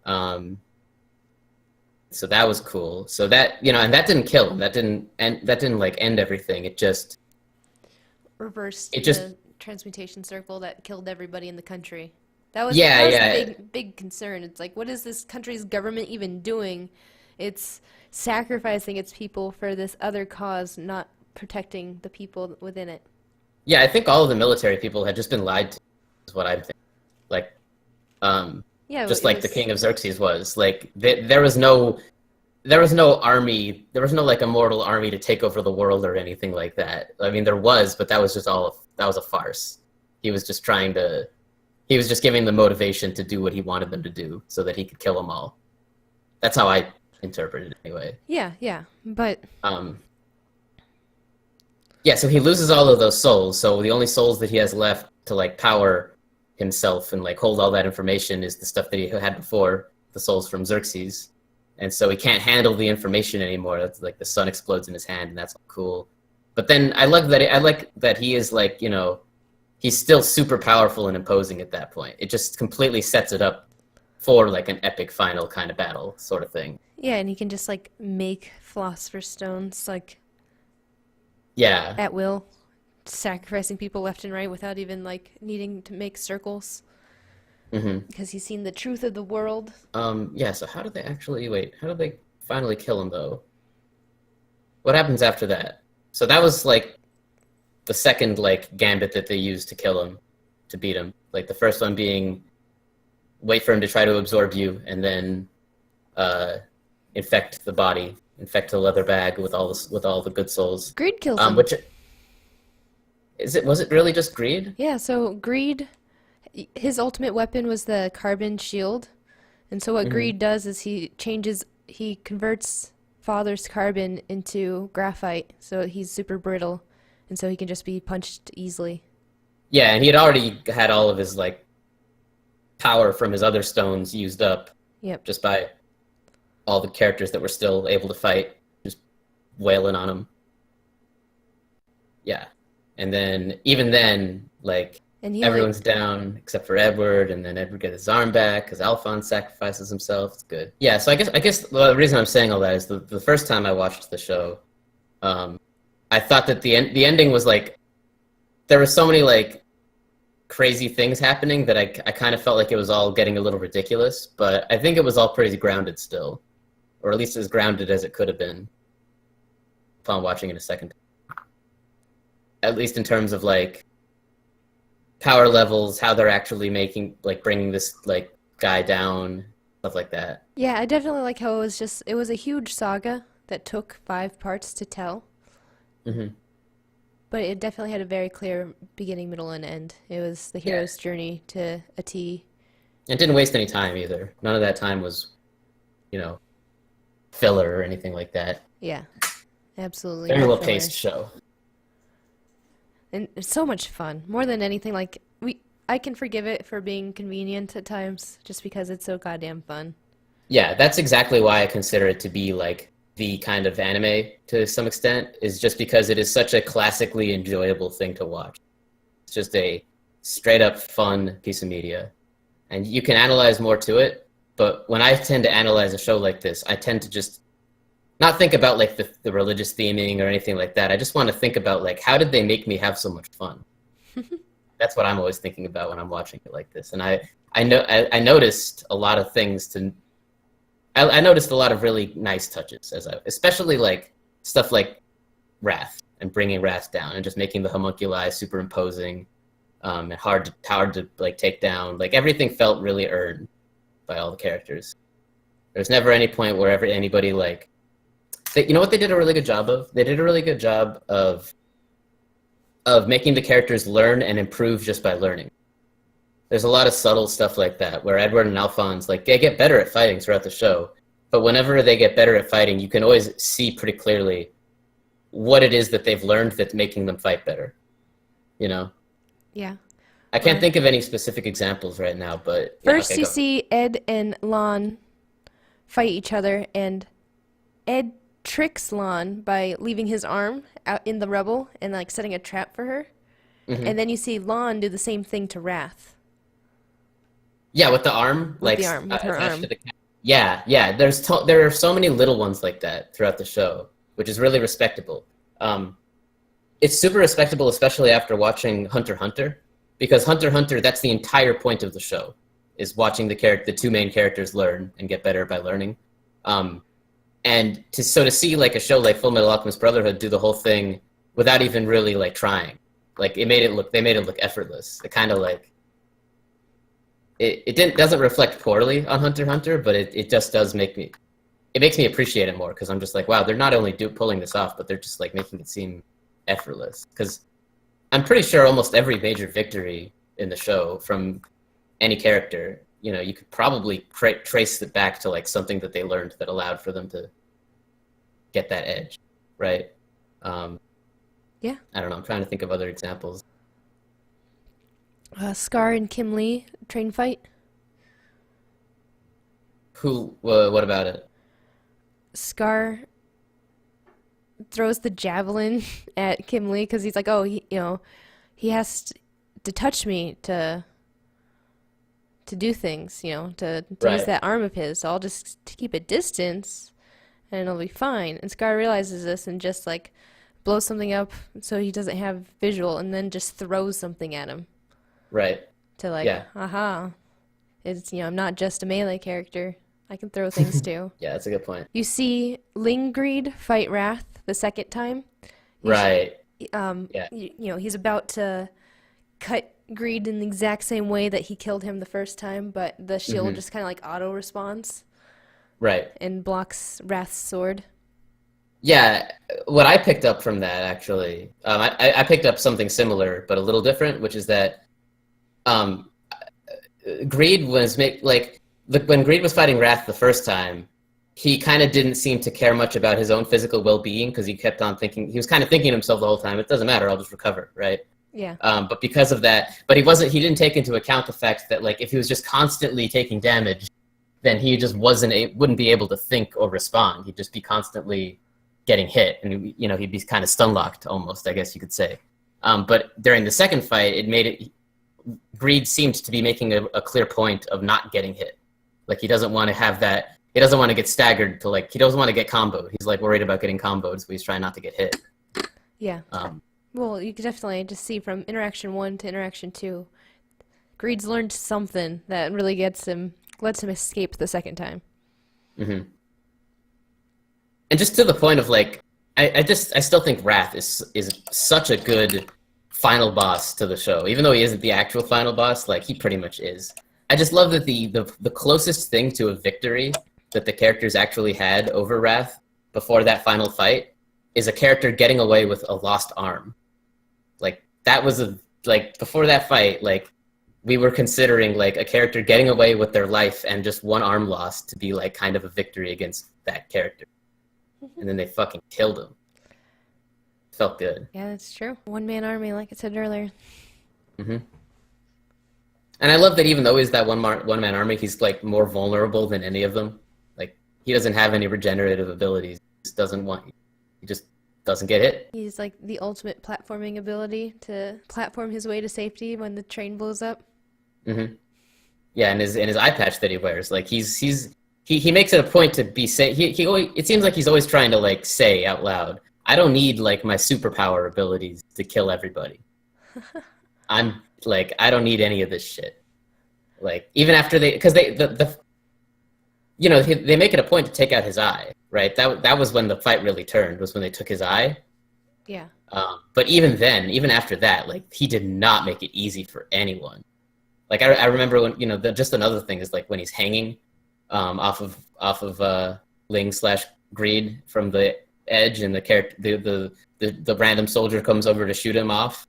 Um, so that was cool. So that, and that didn't kill him. That didn't like end everything. Reversed It just the transmutation circle that killed everybody in the country. That was yeah, that was the yeah. big concern. It's like, what is this country's government even doing? It's sacrificing its people for this other cause, not protecting the people within it. Yeah, I think all of the military people had just been lied to, is what I'm thinking. Like, Yeah, just it like the was. king of Xerxes was. Like, there was no army, there was no like immortal army to take over the world or anything like that. I mean, there was, but that was just that was a farce. He was just he was just giving them motivation to do what he wanted them to do so that he could kill them all. That's how I interpreted it anyway. Yeah, yeah, but Um, yeah, so he loses all of those souls. So the only souls that he has left to like power himself and like hold all that information is the stuff that he had before, the souls from Xerxes. And so he can't handle the information anymore. That's like the sun explodes in his hand, and that's cool. But then I like that he is like, he's still super powerful and imposing at that point. It just completely sets it up for like an epic final kind of battle sort of thing. yeah, and he can just like make philosopher's stones like Yeah. at will, sacrificing people left and right without even like needing to make circles hmm because he's seen the truth of the world. Yeah, so how do they finally kill him though? What happens after that? So that was like the second like gambit that they used to kill him, to beat him. Like the first one being wait for him to try to absorb you and then infect the body, infect the leather bag with all the good souls. Greed kills him. Which was it really just greed? Yeah, so Greed, his ultimate weapon was the carbon shield. And so what hmm Greed does is he converts Father's carbon into graphite, so he's super brittle, and so he can just be punched easily. Yeah, and he had already had all of his like power from his other stones used up Yep. just by all the characters that were still able to fight, just wailing on him. Yeah. And then, even then, like, And he only everyone's down except for Edward, and then Edward gets his arm back because Alphonse sacrifices himself. It's good. Yeah, so I guess the reason I'm saying all that is the first time I watched the show, I thought that the ending was like, there were so many like crazy things happening that I kind of felt like it was all getting a little ridiculous, but I think it was all pretty grounded still, or at least as grounded as it could have been upon watching it a second. At least in terms of like power levels, how they're actually bringing this like guy down, stuff like that. Yeah, I definitely like how it was a huge saga that took 5 parts to tell, hmm but it definitely had a very clear beginning, middle, and end. It was the Yeah, hero's journey to a T. it didn't waste any time either. None of that time was, you know, filler or anything like that. Yeah, absolutely Very no well filler. paced show. And it's so much fun. More than anything, like I can forgive it for being convenient at times, just because it's so goddamn fun. Yeah, that's exactly why I consider it to be like the kind of anime to some extent, is just because it is such a classically enjoyable thing to watch. It's just a straight up fun piece of media. And you can analyze more to it, but when I tend to analyze a show like this, I tend to just not think about like the religious theming or anything like that. I just want to think about like, how did they make me have so much fun? That's what I'm always thinking about when I'm watching it like this. And I noticed a lot of things I noticed a lot of really nice touches, especially like stuff like Wrath and bringing Wrath down and just making the homunculi super imposing, and hard to like take down. Like everything felt really earned by all the characters. There's never any point where anybody like, you know what they did a really good job of? They did a really good job of making the characters learn and improve just by learning. There's a lot of subtle stuff like that where Edward and Alphonse, like, they get better at fighting throughout the show, but whenever they get better at fighting, you can always see pretty clearly what it is that they've learned that's making them fight better. You know? Yeah. I can't Or think of any specific examples right now, but yeah, first okay, you go. see Ed and Lon fight each other, and Ed tricks Lon by leaving his arm out in the rubble and like setting a trap for her. hmm And then you see Lon do the same thing to Wrath. Yeah, with the arm, with like the arm, with her attached to arm. the cat. Yeah, yeah. There are so many little ones like that throughout the show, which is really respectable. Um, it's super respectable, especially after watching Hunter x Hunter, because Hunter x Hunter, that's the entire point of the show, is watching the two main characters learn and get better by learning. Um, and to see like a show like Fullmetal Alchemist Brotherhood do the whole thing without even really like trying, like they made it look effortless. It kind of like it doesn't reflect poorly on Hunter x Hunter, but it just does it makes me appreciate it more, because I'm just like, wow, they're not only pulling this off, but they're just like making it seem effortless. Because I'm pretty sure almost every major victory in the show from any character, you could probably trace it back to like something that they learned that allowed for them to get that edge, right? Yeah. I don't know. I'm trying to think of other examples. Scar and Kim Lee train fight. What about it? Scar throws the javelin at Kim Lee because he's like, oh, he has to touch me to do things, to use Right, that arm of his. So I'll just keep a distance and it'll be fine. And Scar realizes this and just like blows something up so he doesn't have visual, and then just throws something at him right. to like, Yeah, aha, it's, I'm not just a melee character. I can throw things too. yeah, that's a good point. You see Lingreed fight Wrath the second time. Right. Yeah. He's about to cut Greed in the exact same way that he killed him the first time, but the shield just kind of like auto responds Right. and blocks Wrath's sword. Yeah, what I picked up from that actually, I picked up something similar but a little different, which is that um, Greed was when Greed was fighting Wrath the first time, he kind of didn't seem to care much about his own physical well-being, because he kept on thinking, he was kind of thinking to himself the whole time, it doesn't matter, I'll just recover, right? Yeah. But because of that, he didn't take into account the fact that like if he was just constantly taking damage, then he just wouldn't be able to think or respond. He'd just be constantly getting hit, and he'd be kind of stun locked almost, I guess you could say. But during the second fight, Greed seemed to be making a clear point of not getting hit. Like he doesn't want to have that. He doesn't want to get staggered he doesn't want to get comboed. He's like worried about getting comboed, so he's trying not to get hit. Yeah. Um, Well, you could definitely just see from interaction 1 to interaction 2, Greed's learned something that really lets him escape the second time. mm-hmm. And just to the point of like, I still think Wrath is such a good final boss to the show, even though he isn't the actual final boss. Like he pretty much is. I just love that the closest thing to a victory that the characters actually had over Wrath before that final fight is a character getting away with a lost arm. Like that was before that fight, like we were considering like a character getting away with their life and just one arm lost to be like kind of a victory against that character. And then they fucking killed him. Felt good. Yeah, that's true. One-man army, like I said earlier. Mm-hmm. And I love that even though he's that one-man army, he's like more vulnerable than any of them. Like he doesn't have any regenerative abilities. He just doesn't get hit. He's like the ultimate platforming ability to platform his way to safety when the train blows up. Mm-hmm. Yeah, and his eye patch that he wears, like he makes it a point to be say it seems like he's always trying to like say out loud, I don't need like my superpower abilities to kill everybody. I'm like, I don't need any of this shit. Like even after they make it a point to take out his eye, right? That was when the fight really turned, was when they took his eye. Yeah. But even then, even after that, like he did not make it easy for anyone. Like I remember when just another thing is like when he's hanging off of Ling/Greed from the edge, and the random soldier comes over to shoot him off,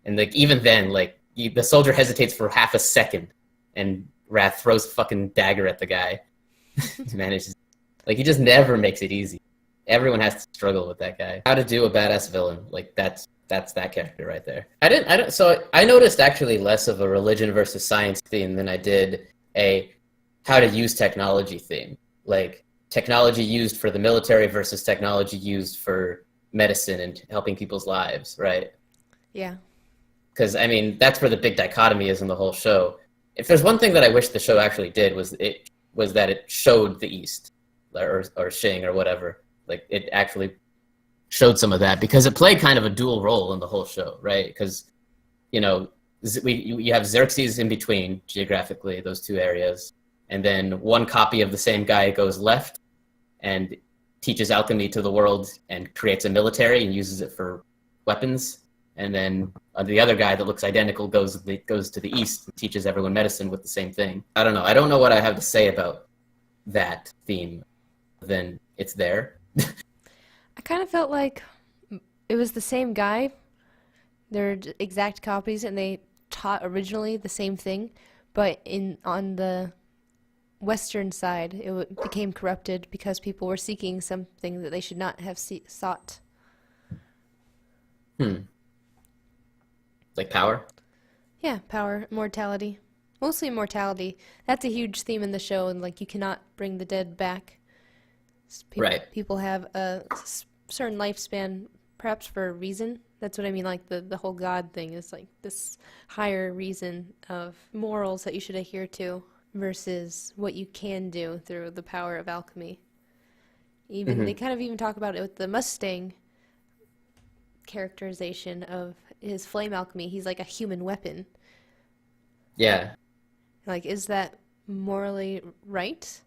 and like even then, like the soldier hesitates for half a second, and Wrath throws a fucking dagger at the guy. Manages, like he just never makes it easy. Everyone has to struggle with that guy. How to do a badass villain, like that's that character right there. So I noticed actually less of a religion versus science theme than I did a how to use technology theme. Like technology used for the military versus technology used for medicine and helping people's lives, right? Yeah. Because I mean that's where the big dichotomy is in the whole show. if there's one thing that I wish the show actually did was that it showed the East or Shing or whatever. Like it actually showed some of that because it played kind of a dual role in the whole show, right? Because you know you have Xerxes in between geographically those two areas, and then one copy of the same guy goes left and teaches alchemy to the world and creates a military and uses it for weapons. And then the other guy that looks identical goes to the east and teaches everyone medicine with the same thing. I don't know. I don't know what I have to say about that theme. Then it's there. I kind of felt like it was the same guy. They're exact copies, and they taught originally the same thing, but on the Western side, became corrupted because people were seeking something that they should not have sought. Like power? Yeah, power, immortality. Mostly immortality. That's a huge theme in the show, and like you cannot bring the dead back. Right. People have a certain lifespan, perhaps for a reason. That's what I mean, like the whole God thing is like this higher reason of morals that you should adhere to versus what you can do through the power of alchemy. Even they kind of even talk about it with the Mustang characterization of his flame alchemy. He's like a human weapon. Yeah. Like, is that morally right?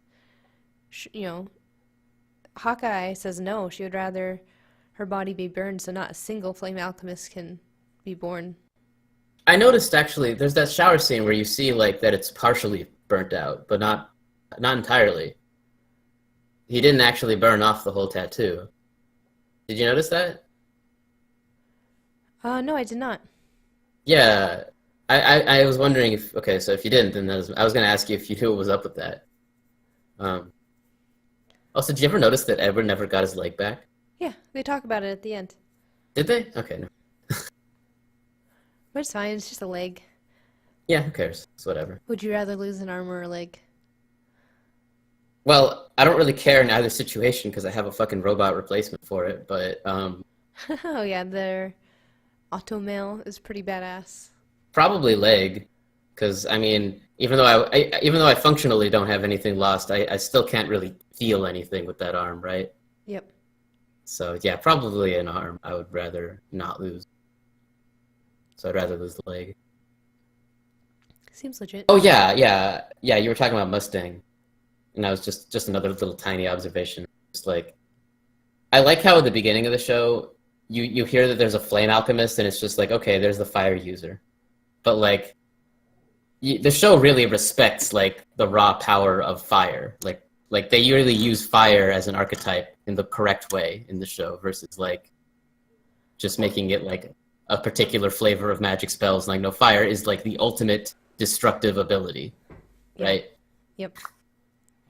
You know, Hawkeye says no. She would rather her body be burned so not a single flame alchemist can be born. I noticed actually there's that shower scene where you see like that it's partially burnt out, but not entirely. He didn't actually burn off the whole tattoo. Did you notice that? No, I did not. Yeah. I was wondering if okay, so if you didn't, then I was going to ask you if you knew what was up with that. Also, did you ever notice that Edward never got his leg back? Yeah, they talk about it at the end. Did they? Okay. No. But it's fine. It's just a leg. Yeah, who cares? It's whatever. Would you rather lose an arm or a leg? Well, I don't really care in either situation because I have a fucking robot replacement for it, but Oh yeah, their automail is pretty badass. probably leg, because I mean, even though even though I functionally don't have anything lost, I still can't really feel anything with that arm, right? Yep. So yeah, probably an arm. I would rather not lose. So I'd rather lose the leg. Seems legit. Oh yeah. You were talking about Mustang, and I was just another little tiny observation. Just like, I like how at the beginning of the show, you hear that there's a flame alchemist, and it's just like, okay, there's the fire user, but like, the show really respects like the raw power of fire. Like they really use fire as an archetype in the correct way in the show versus like just making it like a particular flavor of magic spells. Like no, fire is like the ultimate destructive ability, right? Yep.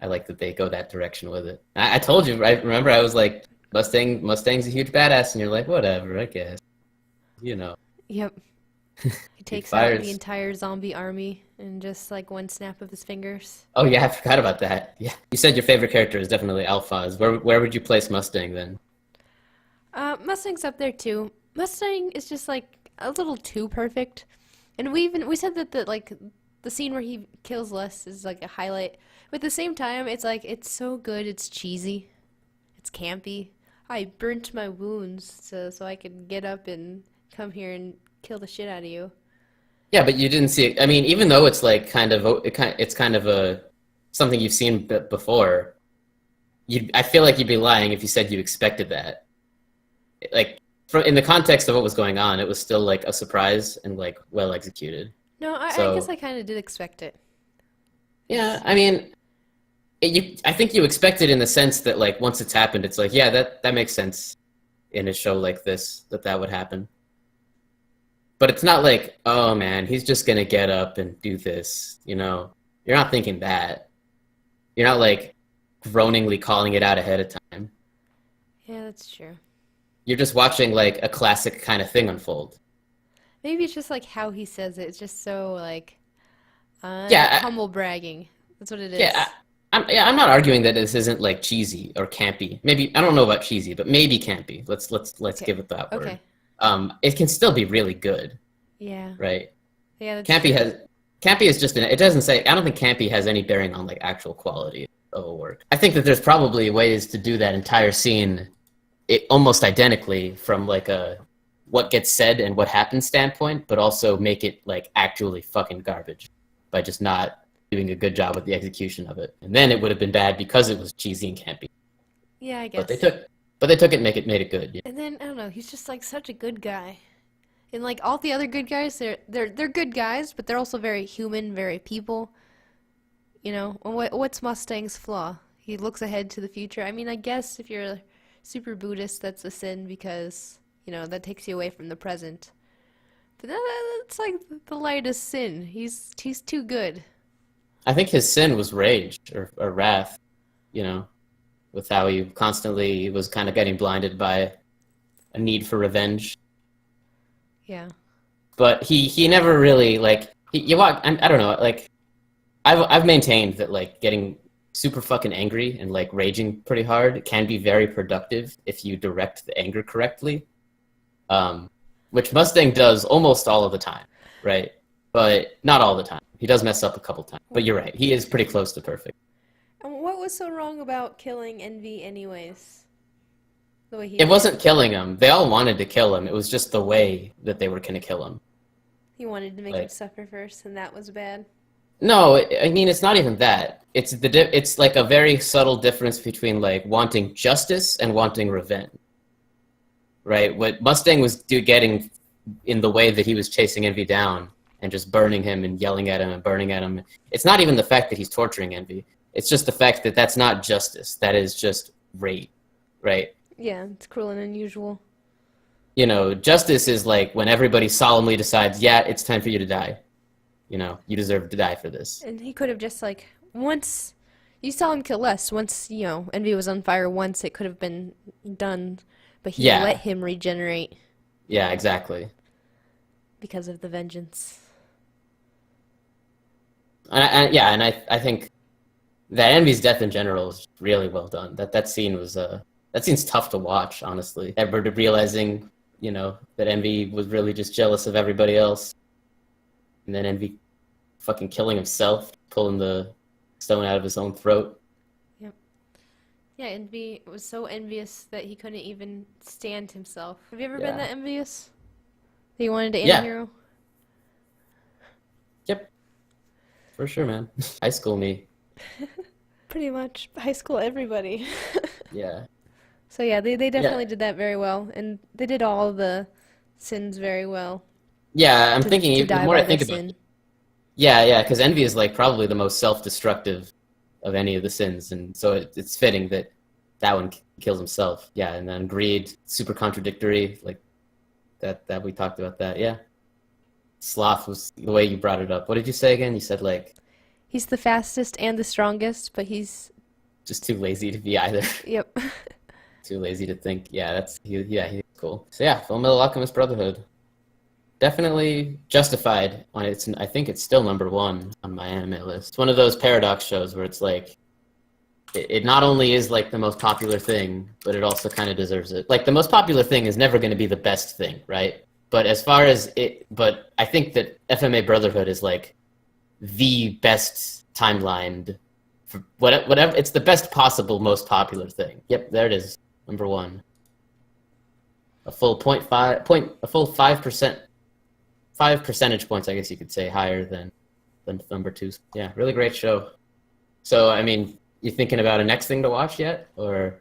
I like that they go that direction with it. I told you, right? Remember, I was like, Mustang's a huge badass, and you're like, whatever, I guess. You know. Yep. He takes out the entire zombie army in just like one snap of his fingers. Oh yeah, I forgot about that. Yeah, you said your favorite character is definitely Alphaz. Where would you place Mustang then? Mustang's up there too. Mustang is just like a little too perfect, and we said that the scene where he kills Les is like a highlight. But at the same time, it's like it's so good, it's cheesy, it's campy. I burnt my wounds so I could get up and come here and kill the shit out of you. Yeah, but you didn't see it. I mean, even though it's like it's kind of a something you've seen before, I feel like you'd be lying if you said you expected that. Like, in the context of what was going on, it was still like a surprise and like well executed. No, I guess I kind of did expect it. Yeah, I mean, I think you expect it in the sense that like once it's happened, it's like, yeah, that makes sense in a show like this that would happen. But it's not like, oh man, he's just gonna get up and do this, you know? You're not thinking that. You're not like groaningly calling it out ahead of time. Yeah, that's true. You're just watching like a classic kind of thing unfold. Maybe it's just like how he says it. It's just so like humble bragging. That's what it is. Yeah, I'm not arguing that this isn't like cheesy or campy. Maybe I don't know about cheesy, but maybe campy. Let's Okay. give it that word. Okay. It can still be really good. Yeah. Right. Yeah. That's Campy true. Campy is just it doesn't say. I don't think campy has any bearing on like actual quality of a work. I think that there's probably ways to do that entire scene almost identically from like a what gets said and what happens standpoint, but also make it like actually fucking garbage by just not doing a good job with the execution of it. And then it would have been bad because it was cheesy and campy. Yeah, I guess. But they took it and made it good. And then I don't know, he's just like such a good guy. And like all the other good guys, they're good guys, but they're also very human, very people. You know, what's Mustang's flaw? He looks ahead to the future. I mean, I guess if you're super Buddhist, that's a sin because, you know, that takes you away from the present. But that's like the lightest sin. He's too good. I think his sin was rage or wrath, you know, with how he constantly was kind of getting blinded by a need for revenge. Yeah. But he never really like I don't know, like I've maintained that like getting super fucking angry and like raging pretty hard can be very productive if you direct the anger correctly, which Mustang does almost all of the time, right? But not all the time. He does mess up a couple times. But you're right, he is pretty close to perfect. And what was so wrong about killing Envy anyways? The way he It wasn't killing him. They all wanted to kill him. It was just the way that they were going to kill him. He wanted to make him suffer first, and that was bad. No, I mean it's not even that. It's like a very subtle difference between like wanting justice and wanting revenge. Right? What Mustang was getting in the way that he was chasing Envy down and just burning him and yelling at him and burning at him. It's not even the fact that he's torturing Envy. It's just the fact that that's not justice. That is just rape, right? Yeah, it's cruel and unusual. You know, justice is like when everybody solemnly decides, yeah, it's time for you to die. You know, you deserve to die for this. And he could have just like, once, you saw him kill less. Once, you know, Envy was on fire once, it could have been done. But he let him regenerate. Yeah, exactly. Because of the vengeance. And I think that Envy's death in general is really well done. That scene was that scene's tough to watch, honestly. Edward realizing, you know, that Envy was really just jealous of everybody else, and then Envy fucking killing himself, pulling the stone out of his own throat. Yep. Yeah, Envy was so envious that he couldn't even stand himself. Have you ever been that envious? That you wanted to end a hero? Yep. For sure, man. High school me. Pretty much high school everybody. Yeah. So yeah, they definitely did that very well, and they did all the sins very well. Yeah, I'm thinking the more I think about it. Yeah, because envy is like probably the most self-destructive of any of the sins, and so it's fitting that one kills himself. Yeah, and then greed, super contradictory, like that we talked about that. Yeah. Sloth was the way you brought it up. What did you say again? You said like he's the fastest and the strongest, but he's just too lazy to be either. Yep. Too lazy to think. Yeah, he's cool. So yeah, Fullmetal Alchemist Brotherhood. Definitely justified on its. I think it's still #1 on my anime list. It's one of those paradox shows where it's like, it not only is like the most popular thing, but it also kind of deserves it. Like the most popular thing is never going to be the best thing, right? But as far as but I think that FMA Brotherhood is like the best timelined for whatever. It's the best possible, most popular thing. Yep, there it is, #1. A full 5%. 5 percentage points, I guess you could say, higher than #2. Yeah, really great show. So, I mean, you thinking about a next thing to watch yet, or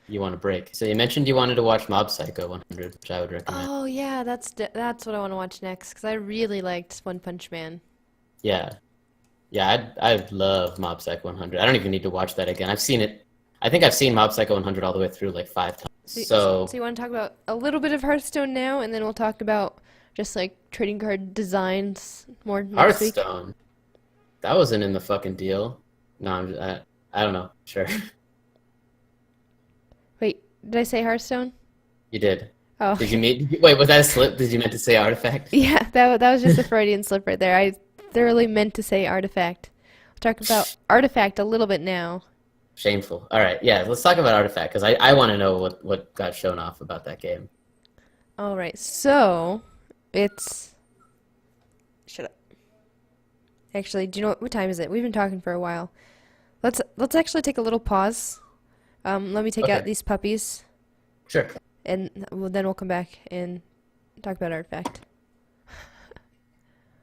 you want a break? So you mentioned you wanted to watch Mob Psycho 100, which I would recommend. Oh yeah, that's what I want to watch next because I really liked One Punch Man. Yeah, I love Mob Psycho 100. I don't even need to watch that again. I've seen it. I think I've seen Mob Psycho 100 all the way through like 5 times. So you want to talk about a little bit of Hearthstone now, and then we'll talk about just like trading card designs more next week. Hearthstone. That wasn't in the fucking deal. No, I don't know. Sure. Wait, did I say Hearthstone? You did. Oh. Did you wait, was that a slip? Did you meant to say Artifact? Yeah, that was just a Freudian slip right there. I thoroughly meant to say Artifact. We'll talk about Artifact a little bit now. Shameful. All right, yeah, let's talk about Artifact because I want to know what got shown off about that game. All right, so it's... Shut up. Actually, do you know what time is it? We've been talking for a while. Let's actually take a little pause. Let me take out Okay, these puppies, sure. and then we'll come back and talk about Artifact.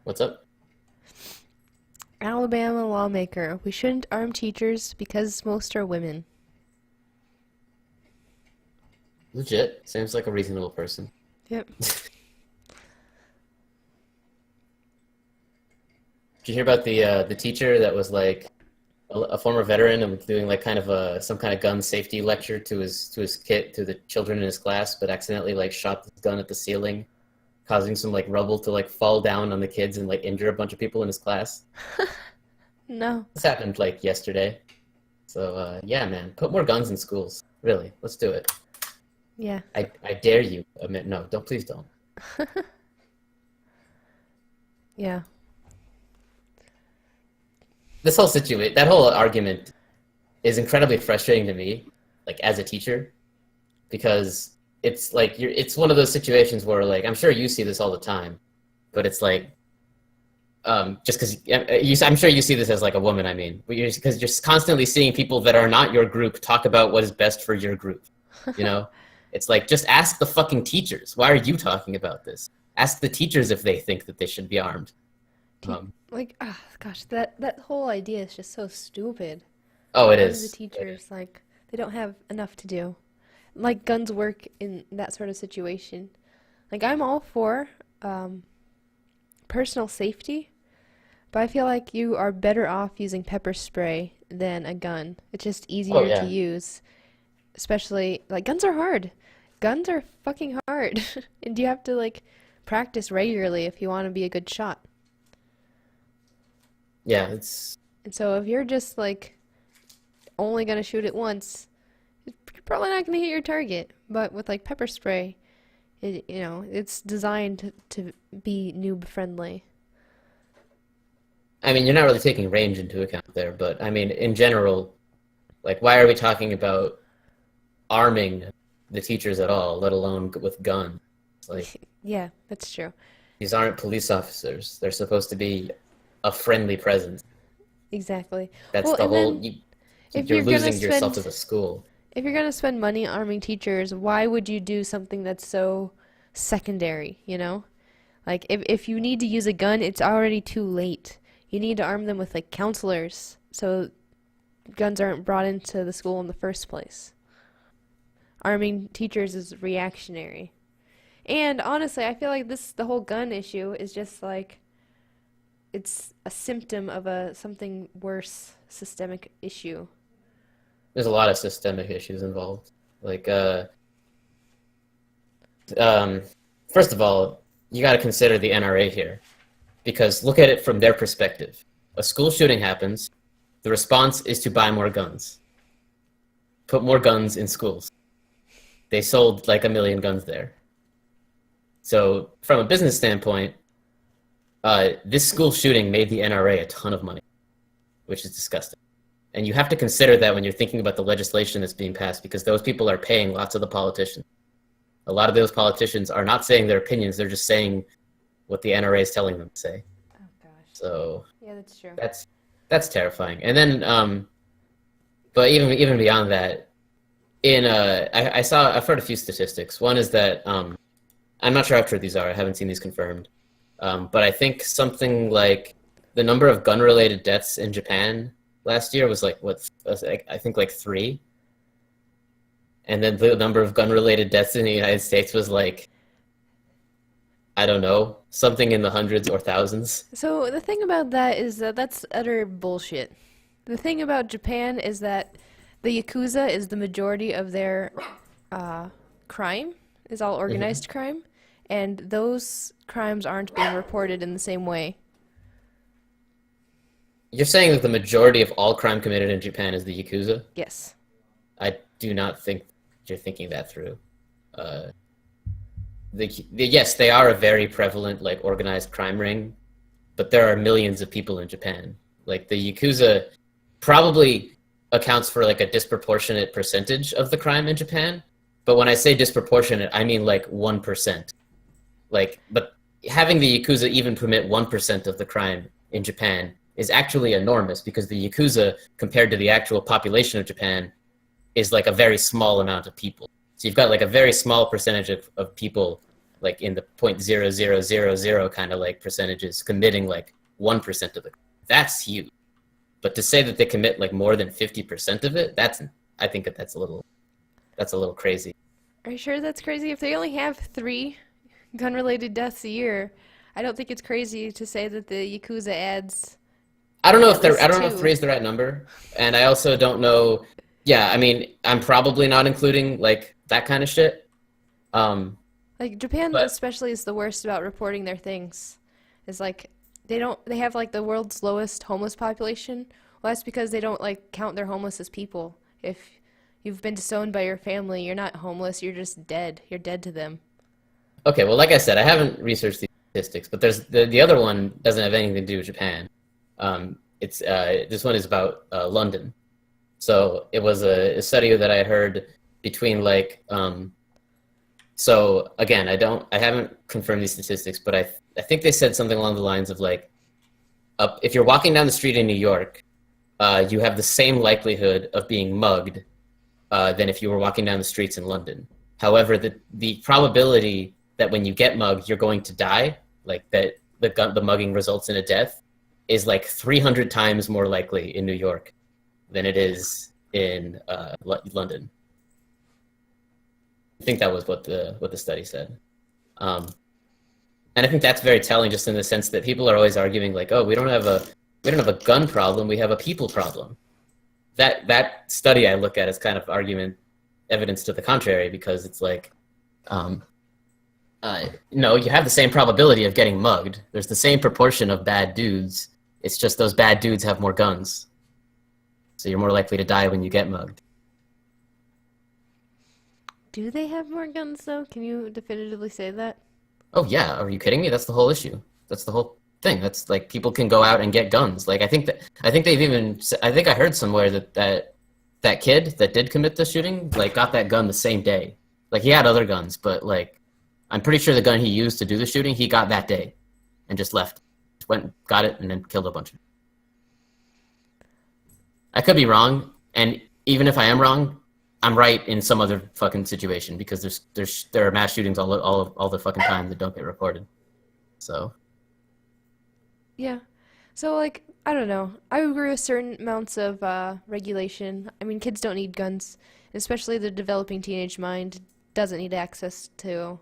What's up? Alabama lawmaker. We shouldn't arm teachers because most are women. Legit. Seems like a reasonable person. Yep. Did you hear about the teacher that was like a former veteran and doing like kind of some kind of gun safety lecture to the children in his class, but accidentally like shot the gun at the ceiling, causing some like rubble to like fall down on the kids and like injure a bunch of people in his class. No. This happened like yesterday. So yeah, man, put more guns in schools. Really, let's do it. Yeah. I dare you. No, don't, please don't. Yeah. This whole situation, that whole argument is incredibly frustrating to me, like as a teacher, because it's like it's one of those situations where like I'm sure you see this all the time, but it's like just because I'm sure you see this as like a woman. I mean, because you're constantly seeing people that are not your group talk about what is best for your group. You know, it's like just ask the fucking teachers. Why are you talking about this? Ask the teachers if they think that they should be armed. Like, ah, gosh, that whole idea is just so stupid. Oh, it Arm the is. teachers, like, they don't have enough to do. Like, guns work in that sort of situation. Like, I'm all for personal safety, but I feel like you are better off using pepper spray than a gun. It's just Oh easier to yeah. use, especially, like, guns are hard. Guns are fucking hard. And you have to, like, practice regularly if you want to be a good shot. Yeah, it's And so if you're just, like, only gonna shoot it once, you're probably not gonna hit your target. But with like pepper spray, it's designed to be noob friendly. I mean, you're not really taking range into account there, but I mean, in general, like, why are we talking about arming the teachers at all, let alone with guns? Like, Yeah, that's true. these aren't police officers. They're supposed to be a friendly presence. Exactly. That's Well, the and whole, then if you're you're gonna losing yourself spend as a school. if you're gonna spend money arming teachers, why would you do something that's so secondary, you know? Like if you need to use a gun, it's already too late. You need to arm them with like counselors so guns aren't brought into the school in the first place. Arming teachers is reactionary. And honestly, I feel like the whole gun issue is just like it's a symptom of a something worse systemic issue. There's a lot of systemic issues involved. Like, um, first of all, you got to consider the NRA here, because look at it from their perspective. A school shooting happens, the response is to buy more guns, put more guns in schools. They sold like 1 million guns there. So, from a business standpoint, this school shooting made the NRA a ton of money, which is disgusting. And you have to consider that when you're thinking about the legislation that's being passed, because those people are paying lots of the politicians. A lot of those politicians are not saying their opinions, they're just saying what the NRA is telling them to say. Oh gosh. So Yeah, that's true. that's terrifying. And then, but even beyond that, I've heard a few statistics. One is that I'm not sure how true these are. I haven't seen these confirmed. But I think something like the number of gun-related deaths in Japan last year was like I think like 3, and then the number of gun-related deaths in the United States was like, I don't know, something in the hundreds or thousands. So the thing about that is that that's utter bullshit. The thing about Japan is that the Yakuza is the majority of their crime, is all Hmm. organized crime, and those crimes aren't being reported in the same way. You're saying that the majority of all crime committed in Japan is the Yakuza? Yes. I do not think you're thinking that through. Uh, yes, they are a very prevalent, like, organized crime ring, but there are millions of people in Japan. Like, the Yakuza probably accounts for like a disproportionate percentage of the crime in Japan. But when I say disproportionate, I mean like 1%. Like, but having the Yakuza even commit 1% of the crime in Japan is actually enormous because the Yakuza, compared to the actual population of Japan, is like a very small amount of people. So you've got like a very small percentage of people like in the 0.0000 kind of like percentages committing like 1% of it. That's huge. But to say that they commit like more than 50% of it, I think that's a little crazy. Are you sure that's crazy? If they only have 3 gun-related deaths a year, I don't think it's crazy to say that the Yakuza adds at I least don't know if 3 2. is the right number, and I also don't know. Yeah, I mean, I'm probably not including like that kind of shit. Um, Like Japan but especially is the worst about reporting their things. Is like they have like the world's lowest homeless population. Well, that's because they don't like count their homeless as people. If you've been disowned by your family, you're not homeless, you're just dead. You're dead to them. okay, well, like I said, I haven't researched these statistics, but there's the other one doesn't have anything to do with Japan. It's this one is about London. So it was a study that I heard between like so again, I haven't confirmed these statistics, but I think they said something along the lines of like if you're walking down the street in New York, you have the same likelihood of being mugged than if you were walking down the streets in London. However, the probability that when you get mugged, you're going to die, like that the mugging results in a death, is like 300 times more likely in New York than it is in London. I think that was what the study said. Um, and I think that's very telling, just in the sense that people are always arguing like, oh, we don't have a gun problem, we have a people problem. That study I look at as kind of evidence to the contrary, because it's like, no, you have the same probability of getting mugged. There's the same proportion of bad dudes. It's just those bad dudes have more guns, so you're more likely to die when you get mugged. Do they have more guns though? Can you definitively say that? Oh yeah, are you kidding me? That's the whole issue. That's the whole thing. That's like people can go out and get guns. Like I think they've even I think I heard somewhere that kid that did commit the shooting like got that gun the same day. Like he had other guns, but like I'm pretty sure the gun he used to do the shooting he got that day, and just left, went got it, and then killed a bunch of. I could be wrong, and even if I am wrong, I'm right in some other fucking situation, because there are mass shootings all the fucking time that don't get reported. So Yeah. So, like, I don't know. I agree with certain amounts of regulation. I mean, kids don't need guns, especially the developing teenage mind doesn't need access to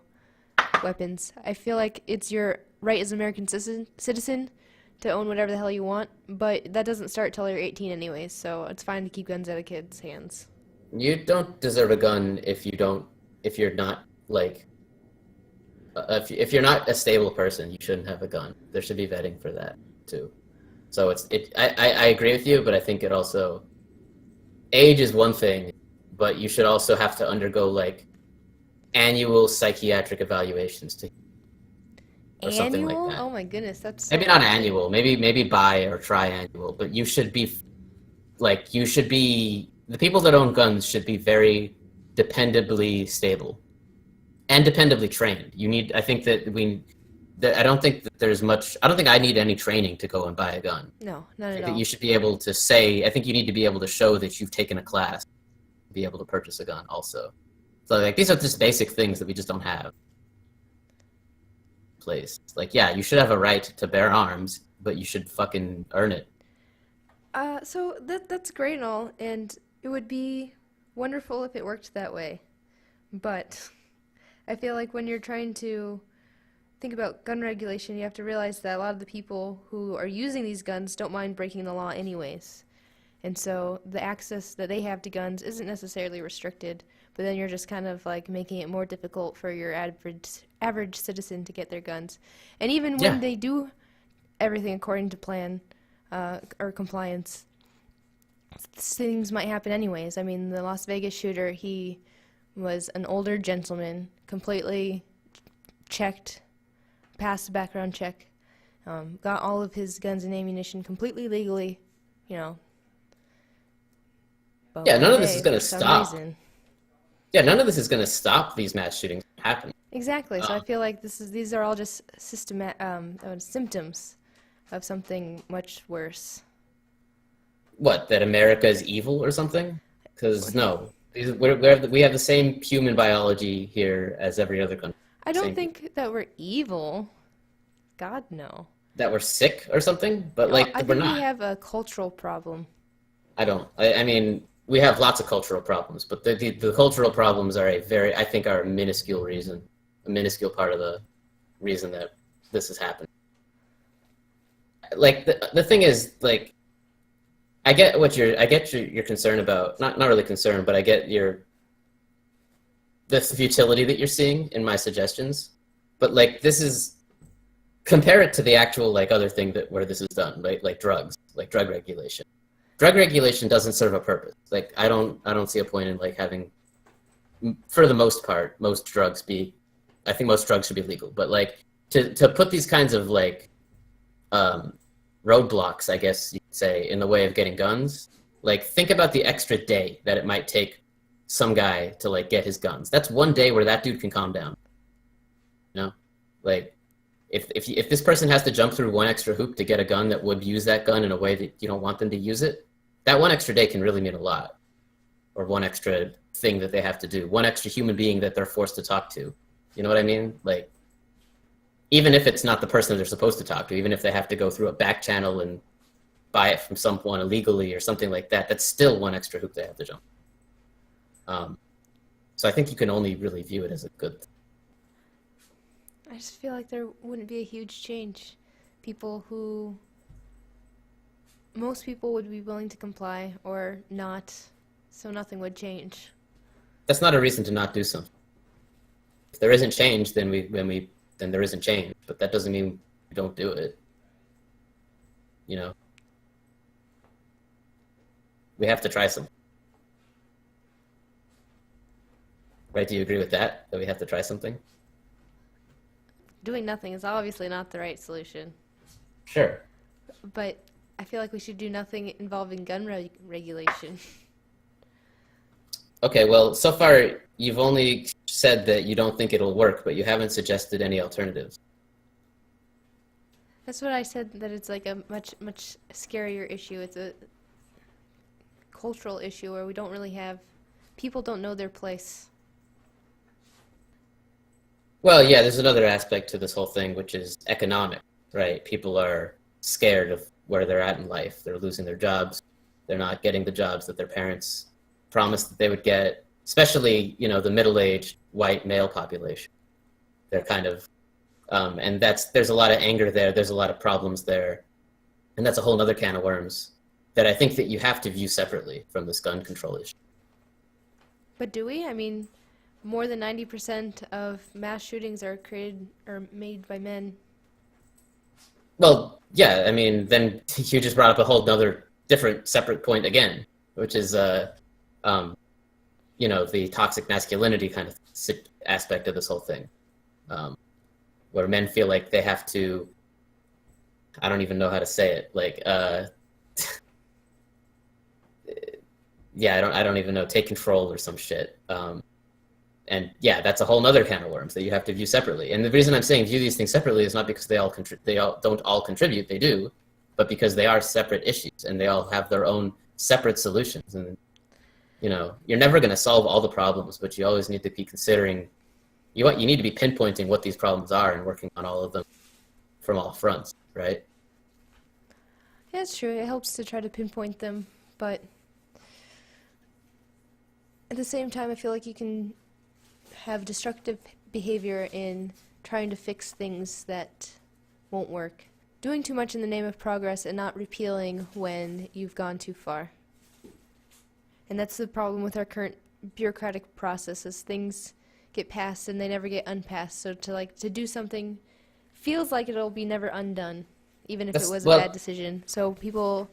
weapons. I feel like it's your right as an American citizen to own whatever the hell you want, but that doesn't start till you're 18 anyways, so it's fine to keep guns out of kids' hands. you don't deserve a gun if you're not like if you're not a stable person, you shouldn't have a gun. There should be vetting for that too. So I agree with you, but I think it also, age is one thing, but you should also have to undergo like annual psychiatric evaluations to or something like Annual? that. Oh my goodness, that's so Maybe not often. annual, maybe bi or triannual, but you should be the people that own guns should be very dependably stable and dependably trained. I think that I don't think that there's much. I don't think I need any training to go and buy a gun. No, not I at think that you all. should be able to say. I think you need to be able to show that you've taken a class to be able to purchase a gun. Also, so like these are just basic things that we just don't have in place. Like, yeah, you should have a right to bear arms, but you should fucking earn it. So that's great and all, and it would be wonderful if it worked that way. But I feel like when you're trying to think about gun regulation, you have to realize that a lot of the people who are using these guns don't mind breaking the law anyways. And so the access that they have to guns isn't necessarily restricted, but then you're just kind of like making it more difficult for your average citizen to get their guns. And even when Yeah, they do everything according to plan or compliance, things might happen anyways. I mean, the Las Vegas shooter, he was an older gentleman, completely checked, passed the background check, got all of his guns and ammunition completely legally, you know. But yeah. one None of this is day, for gonna some stop. reason, Yeah, none of this is gonna stop these mass shootings from happening. exactly. So I Um, feel like these are all just symptoms of something much worse. What, that America is evil or something? Because no, we have the same human biology here as every other country. I don't Same, think that we're evil. God, no. that we're sick or something, but No, like I we're think we not. have a cultural problem. I don't. I mean, we have lots of cultural problems, but the cultural problems are I think, are a minuscule reason, a minuscule part of the reason that this has happened. Like the thing is, like, I get your concern about, not really concern, but I get the futility that you're seeing in my suggestions. But like, this is, compare it to the actual like other thing that where this is done, right? Like drugs, like drug regulation. Drug regulation doesn't serve a purpose. Like I don't see a point in like having, for the most part, I think most drugs should be legal. But like to put these kinds of like um, roadblocks, I guess you could say, in the way of getting guns. Like, think about the extra day that it might take some guy to like get his guns. That's one day where that dude can calm down. You know, like if this person has to jump through one extra hoop to get a gun that would use that gun in a way that you don't want them to use it, that one extra day can really mean a lot. Or one extra thing that they have to do, one extra human being that they're forced to talk to. You know what I mean? Like, even if it's not the person they're supposed to talk to, even if they have to go through a back channel and buy it from someone illegally or something like that, that's still one extra hoop they have to jump. So I think you can only really view it as a good thing. I just feel like there wouldn't be a huge change. Most people would be willing to comply or not, so nothing would change. That's not a reason to not do something. If there isn't change, then there isn't change. But that doesn't mean we don't do it. You know, we have to try something. Right? Do you agree with that? That we have to try something? Doing nothing is obviously not the right solution, Sure. but I feel like we should do nothing involving gun regulation. Okay, well, so far you've only said that you don't think it'll work, but you haven't suggested any alternatives. That's what I said, that it's like a much, much scarier issue. It's a cultural issue where people don't know their place. Well, yeah, there's another aspect to this whole thing, which is economic, right? People are scared of where they're at in life. They're losing their jobs. They're not getting the jobs that their parents promised that they would get, especially, the middle-aged white male population. They're kind of, and there's a lot of anger there. There's a lot of problems there. And that's a whole other can of worms that I think that you have to view separately from this gun control issue. But do we? I mean, more than 90% of mass shootings are made by men. Well, yeah, I mean, then you just brought up a whole other different separate point again, which is, the toxic masculinity kind of aspect of this whole thing, where men feel like they have to, I don't even know how to say it, like, yeah, I don't even know, take control or some shit. And yeah, that's a whole other can of worms that you have to view separately. And the reason I'm saying view these things separately is not because they don't all contribute, they do, but because they are separate issues and they all have their own separate solutions. And you're never going to solve all the problems, but you always need to be considering. You need to be pinpointing what these problems are and working on all of them from all fronts, right? Yeah, it's true. It helps to try to pinpoint them, but at the same time, I feel like you can have destructive behavior in trying to fix things that won't work. Doing too much in the name of progress and not repealing when you've gone too far. And that's the problem with our current bureaucratic processes. Things get passed and they never get unpassed. So to do something feels like it'll be never undone, even if it was a bad decision. So people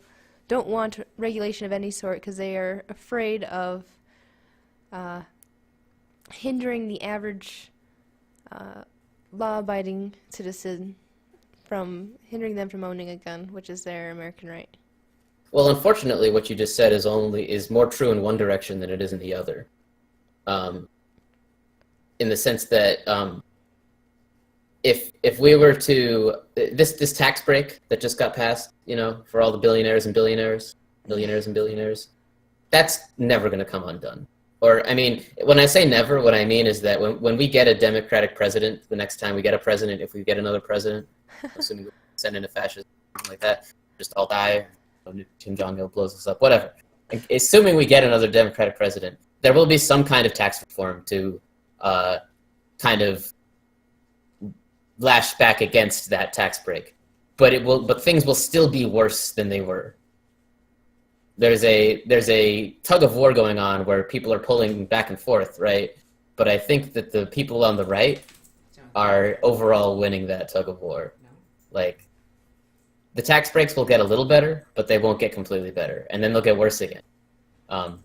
don't want regulation of any sort because they are afraid of hindering the average law-abiding citizen hindering them from owning a gun, which is their American right. Well, unfortunately, what you just said is more true in one direction than it is in the other. In the sense that if we were to this tax break that just got passed, for all the billionaires and billionaires, that's never going to come undone. Or, I mean, when I say never, what I mean is that when we get a Democratic president, the next time we get a president, if we get another president, assuming we send in a fascist, something like that, just all die, Kim Jong-il blows us up, whatever. Assuming we get another Democratic president, there will be some kind of tax reform to kind of lash back against that tax break. But things will still be worse than they were. There's a tug of war going on where people are pulling back and forth, right? But I think that the people on the right are overall winning that tug of war. Like, the tax breaks will get a little better, but they won't get completely better, and then they'll get worse again. And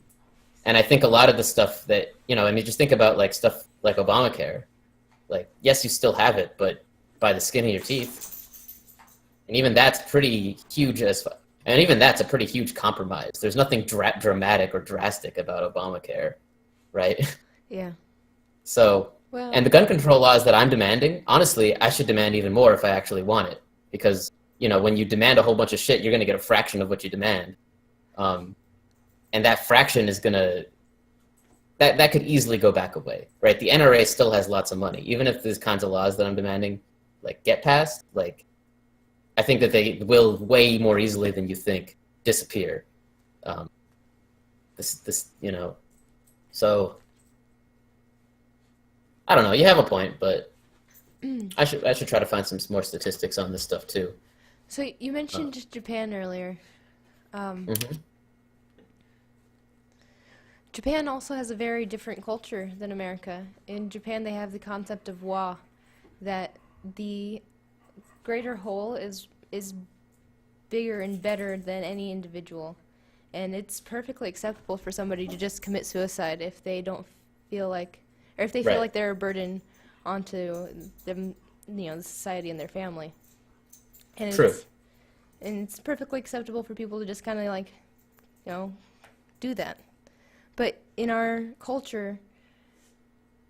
I think a lot of the stuff that, I mean, just think about like stuff like Obamacare. Like, yes, you still have it, but by the skin of your teeth. And even that's pretty huge and even that's a pretty huge compromise. There's nothing dramatic or drastic about Obamacare, right? Yeah. So, well, and the gun control laws that I'm demanding, honestly, I should demand even more if I actually want it. Because, when you demand a whole bunch of shit, you're going to get a fraction of what you demand. And that fraction is going to... That could easily go back away, right? The NRA still has lots of money. Even if these kinds of laws that I'm demanding, get passed, I think that they will way more easily than you think disappear. So I don't know. You have a point, but I should try to find some more statistics on this stuff too. So you mentioned Japan earlier. Japan also has a very different culture than America. In Japan, they have the concept of wa, that the greater whole is bigger and better than any individual. And it's perfectly acceptable for somebody to just commit suicide if they don't feel like, or if they feel like they're a burden onto them, the society and their family. And True. It's perfectly acceptable for people to just kind of do that. But in our culture,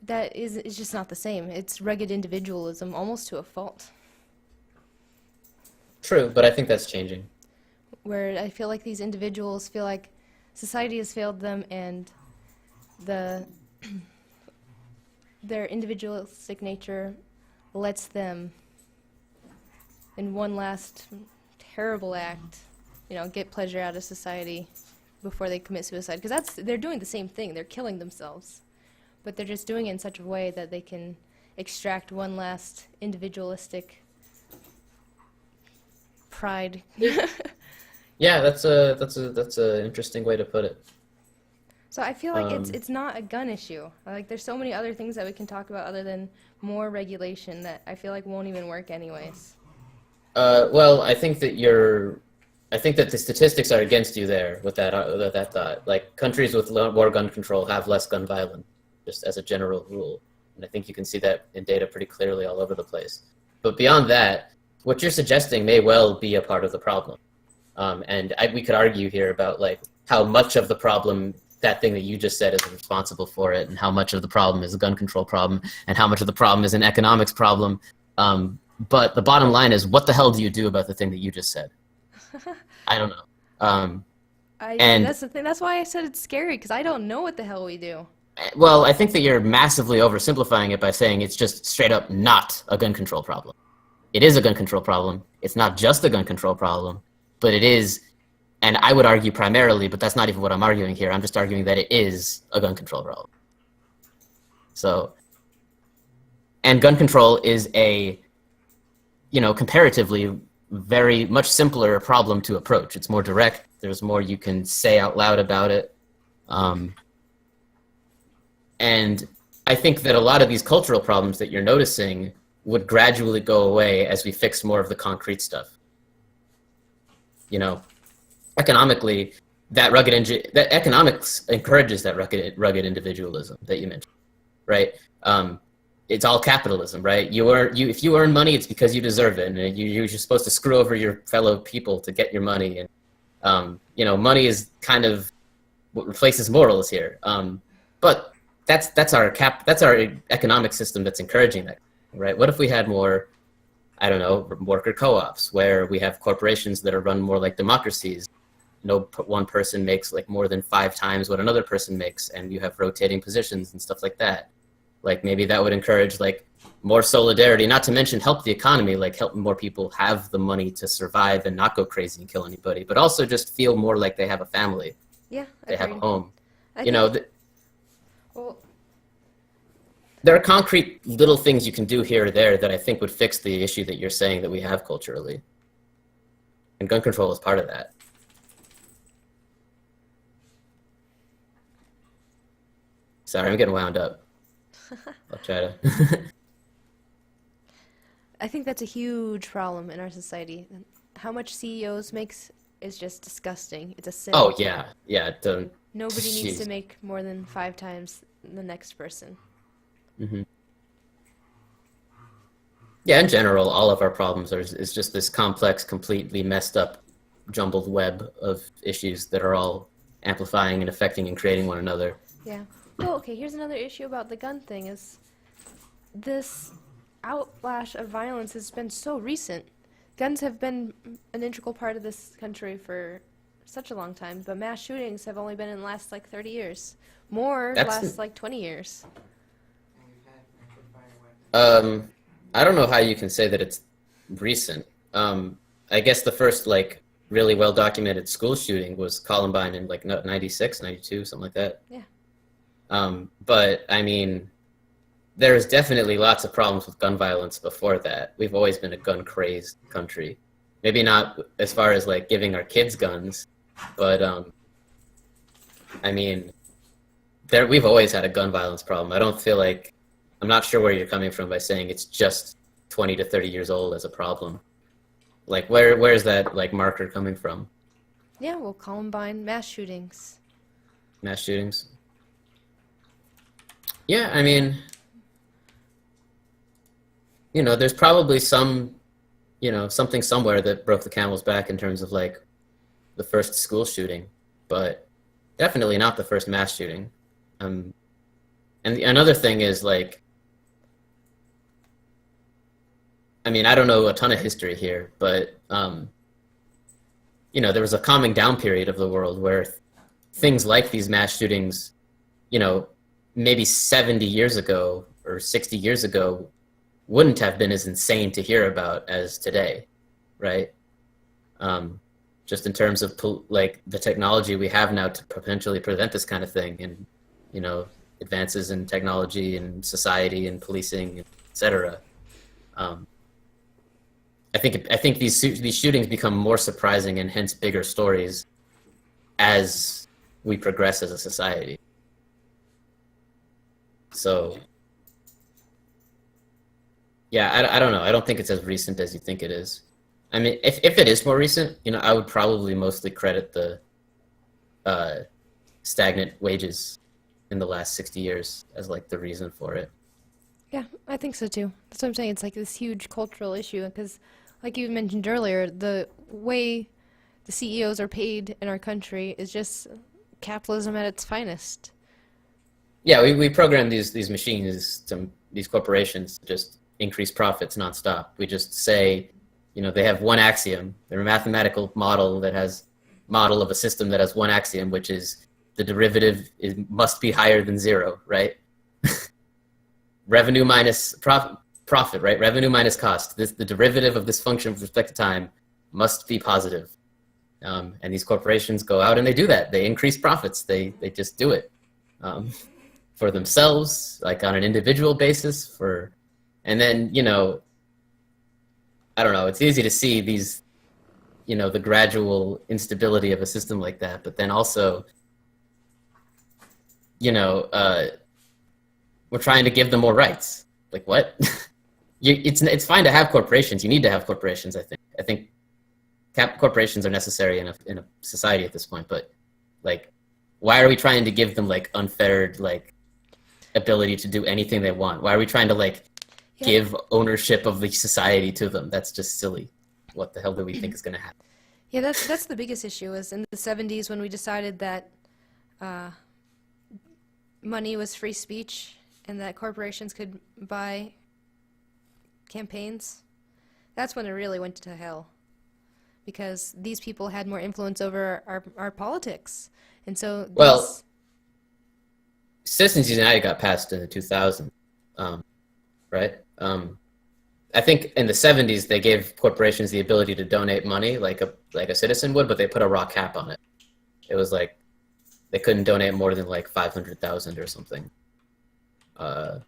that is just not the same. It's rugged individualism, almost to a fault. True, but I think that's changing. Where I feel like these individuals feel like society has failed them, and their individualistic nature lets them, in one last terrible act, get pleasure out of society before they commit suicide. Because they're doing the same thing. They're killing themselves. But they're just doing it in such a way that they can extract one last individualistic pride. Yeah, that's a interesting way to put it. So I feel like it's not a gun issue. There's so many other things that we can talk about other than more regulation that I feel like won't even work anyways. Well, I think that the statistics are against you there with that thought. Like, countries with more gun control have less gun violence, just as a general rule. And I think you can see that in data pretty clearly all over the place. But beyond that, what you're suggesting may well be a part of the problem. And we could argue here about how much of the problem that thing that you just said is responsible for it, and how much of the problem is a gun control problem, and how much of the problem is an economics problem. But the bottom line is, what the hell do you do about the thing that you just said? I don't know. And that's the thing. That's why I said it's scary, because I don't know what the hell we do. Well, I think that you're massively oversimplifying it by saying it's just straight up not a gun control problem. It is a gun control problem. It's not just a gun control problem, but it is, and I would argue primarily, but that's not even what I'm arguing here. I'm just arguing that it is a gun control problem. So, and gun control is a, comparatively very much simpler problem to approach. It's more direct. There's more you can say out loud about it. And I think that a lot of these cultural problems that you're noticing would gradually go away as we fix more of the concrete stuff. Economically, that economics encourages that rugged individualism that you mentioned, right? It's all capitalism, right? If you earn money, it's because you deserve it, and you're supposed to screw over your fellow people to get your money, and money is kind of what replaces morals here. But that's our economic system that's encouraging that. right? What if we had more, I don't know, worker co-ops where we have corporations that are run more like democracies? One person makes like more than 5 times what another person makes, and you have rotating positions and stuff like that. Like maybe that would encourage like more solidarity, not to mention help the economy, like help more people have the money to survive and not go crazy and kill anybody, but also just feel more like they have a family, Yeah, they have a agreed. home. I You know, think, well, there are concrete little things you can do here or there that I think would fix the issue that you're saying that we have culturally. And gun control is part of that. Sorry, I'm getting wound up. I'll try to. I think that's a huge problem in our society. How much CEOs makes is just disgusting. It's a sin. Oh yeah, yeah. Don't. Nobody needs to Jeez. make more than 5 times the next person. Hmm. Yeah, in general, all of our problems is just this complex, completely messed up, jumbled web of issues that are all amplifying and affecting and creating one another. Yeah. Well, okay, here's another issue about the gun thing is this outlash of violence has been so recent. Guns have been an integral part of this country for such a long time, but mass shootings have only been in the last like 30 years. More That's last like 20 years. um, I don't know how you can say that it's recent. I guess the first like really well documented school shooting was Columbine in like 96, 92, something like that. Yeah. But I mean, there's definitely lots of problems with gun violence before that. We've always been a gun crazed country. Maybe not as far as like giving our kids guns, but I mean, we've always had a gun violence problem. I don't feel like I'm not sure where you're coming from by saying it's just 20 to 30 years old as a problem. Like where's that like marker coming from? Yeah, well, Columbine, mass shootings. Mass shootings? Yeah, I mean, there's probably something somewhere that broke the camel's back in terms of like the first school shooting, but definitely not the first mass shooting. And another thing is like, I mean, I don't know a ton of history here, but there was a calming down period of the world where things like these mass shootings, maybe 70 years ago or 60 years ago wouldn't have been as insane to hear about as today, right? Just in terms of like the technology we have now to potentially prevent this kind of thing, and advances in technology and society and policing, etc. I think these shootings become more surprising and hence bigger stories as we progress as a society. So yeah, I don't know. I don't think it's as recent as you think it is. I mean, if it is more recent, I would probably mostly credit the uh, stagnant wages in the last 60 years as like the reason for it. Yeah, I think so too. That's what I'm saying. It's like this huge cultural issue because, like you mentioned earlier, the way the CEOs are paid in our country is just capitalism at its finest. Yeah, we program these machines, these corporations to just increase profits nonstop. We just say, they have one axiom. They're a mathematical model of a system that has one axiom, which is the derivative must be higher than zero, right? Revenue minus profit, right? Revenue minus cost. The derivative of this function with respect to time must be positive. And these corporations go out and they do that. They increase profits. They just do it. For themselves, like on an individual basis, and then, I don't know, it's easy to see these, the gradual instability of a system like that, but then also, we're trying to give them more rights. Like what? It's fine to have corporations. You need to have corporations, I think. I think corporations are necessary in a society at this point, but like, why are we trying to give them like unfettered, like, ability to do anything they want? Why are we trying to like Yeah, give ownership of the society to them? That's just silly. What the hell do we think is going to happen? yeah, that's the biggest issue. Is in the '70s when we decided that uh, money was free speech and that corporations could buy campaigns, that's when it really went to hell. Because these people had more influence over our politics. And so Well, these... Citizens United got passed in the 2000s, right? I think in the 70s they gave corporations the ability to donate money like a citizen would, but they put a raw cap on it. It was like they couldn't donate more than like 500,000 or something. And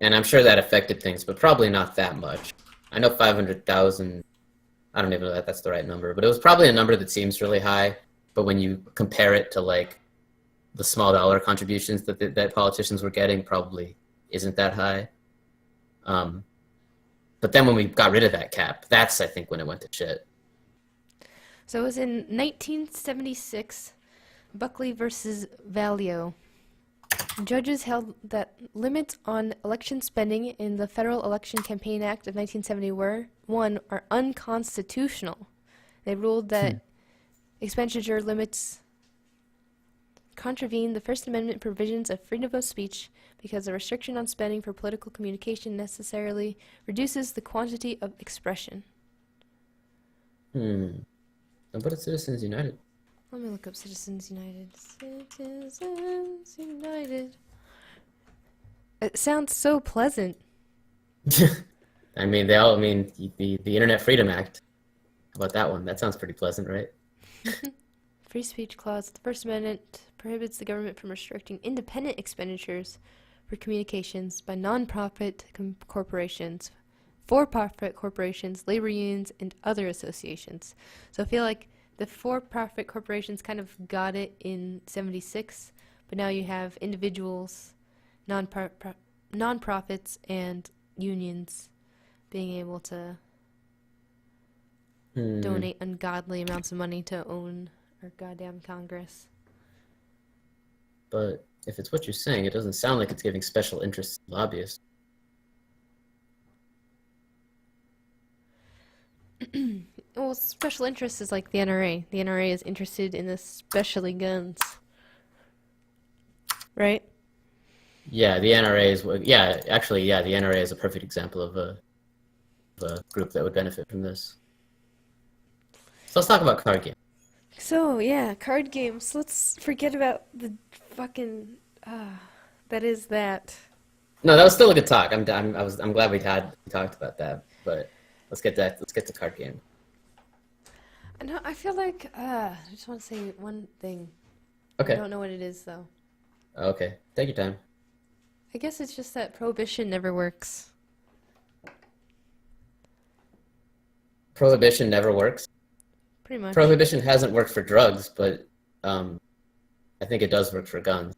I'm sure that affected things, but probably not that much. I know 500,000. I don't even know that that's the right number, but it was probably a number that seems really high. But when you compare it to like the small dollar contributions that politicians were getting, probably isn't that high. But then when we got rid of that cap, that's I think when it went to shit. So it was in 1976, Buckley versus Valeo. Judges held that limits on election spending in the Federal Election Campaign Act of 1971 are unconstitutional. They ruled that expenditure limits contravene the First Amendment provisions of freedom of speech because a restriction on spending for political communication necessarily reduces the quantity of expression. What is Citizens United? Let me look up Citizens United. Citizens United. It sounds so pleasant. I mean, the Internet Freedom Act. How about that one? That sounds pretty pleasant, right? Free speech clause. The First Amendment prohibits the government from restricting independent expenditures for communications by non-profit corporations, for-profit corporations, labor unions, and other associations. So I feel like the for-profit corporations kind of got it in 76, but now you have individuals, non-profits, and unions being able to donate ungodly amounts of money to own our goddamn Congress. But if it's what you're saying, it doesn't sound like it's giving special interests to lobbyists. Well, special interest is like the NRA. The NRA is interested in especially guns. Right? Yeah, the NRA is. Yeah, actually, yeah, the NRA is a perfect example of a group that would benefit from this. So let's talk about card games. So, yeah, card games. Let's forget about the fucking... that is that. No, that was still a good talk. I'm glad we talked about that. But let's get to card game. No, I feel like I just want to say one thing. Okay. I don't know what it is though. Okay, take your time. I guess it's just that prohibition never works. Prohibition never works. Pretty much. Prohibition hasn't worked for drugs, but I think it does work for guns.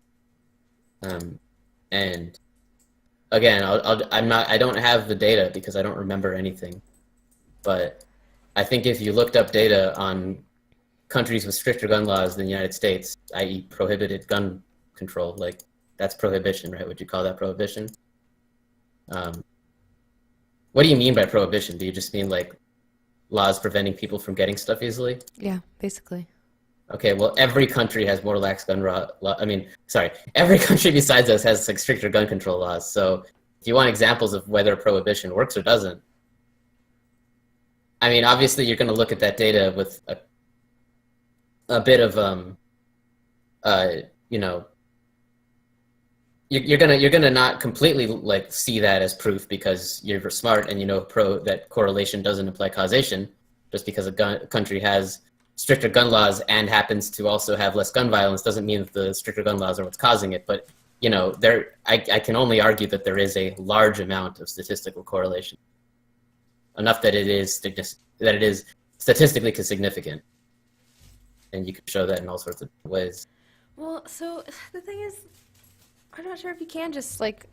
And again, I don't have the data because I don't remember anything. But I think if you looked up data on countries with stricter gun laws than the United States, i.e. prohibited gun control, like that's prohibition, right? Would you call that prohibition? What do you mean by prohibition? Do you just mean like laws preventing people from getting stuff easily? Yeah, basically. Okay, well, every country has more lax gun every country besides us has like stricter gun control laws. So if you want examples of whether prohibition works or doesn't, I mean, obviously you're going to look at that data with a bit of you're gonna not completely like see that as proof because you're smart and you know that correlation doesn't imply causation. Just because a country has stricter gun laws and happens to also have less gun violence doesn't mean that the stricter gun laws are what's causing it. But you know, I can only argue that there is a large amount of statistical correlation, enough that it is statistically significant, and you can show that in all sorts of ways. Well, so the thing is, I'm not sure if you can just like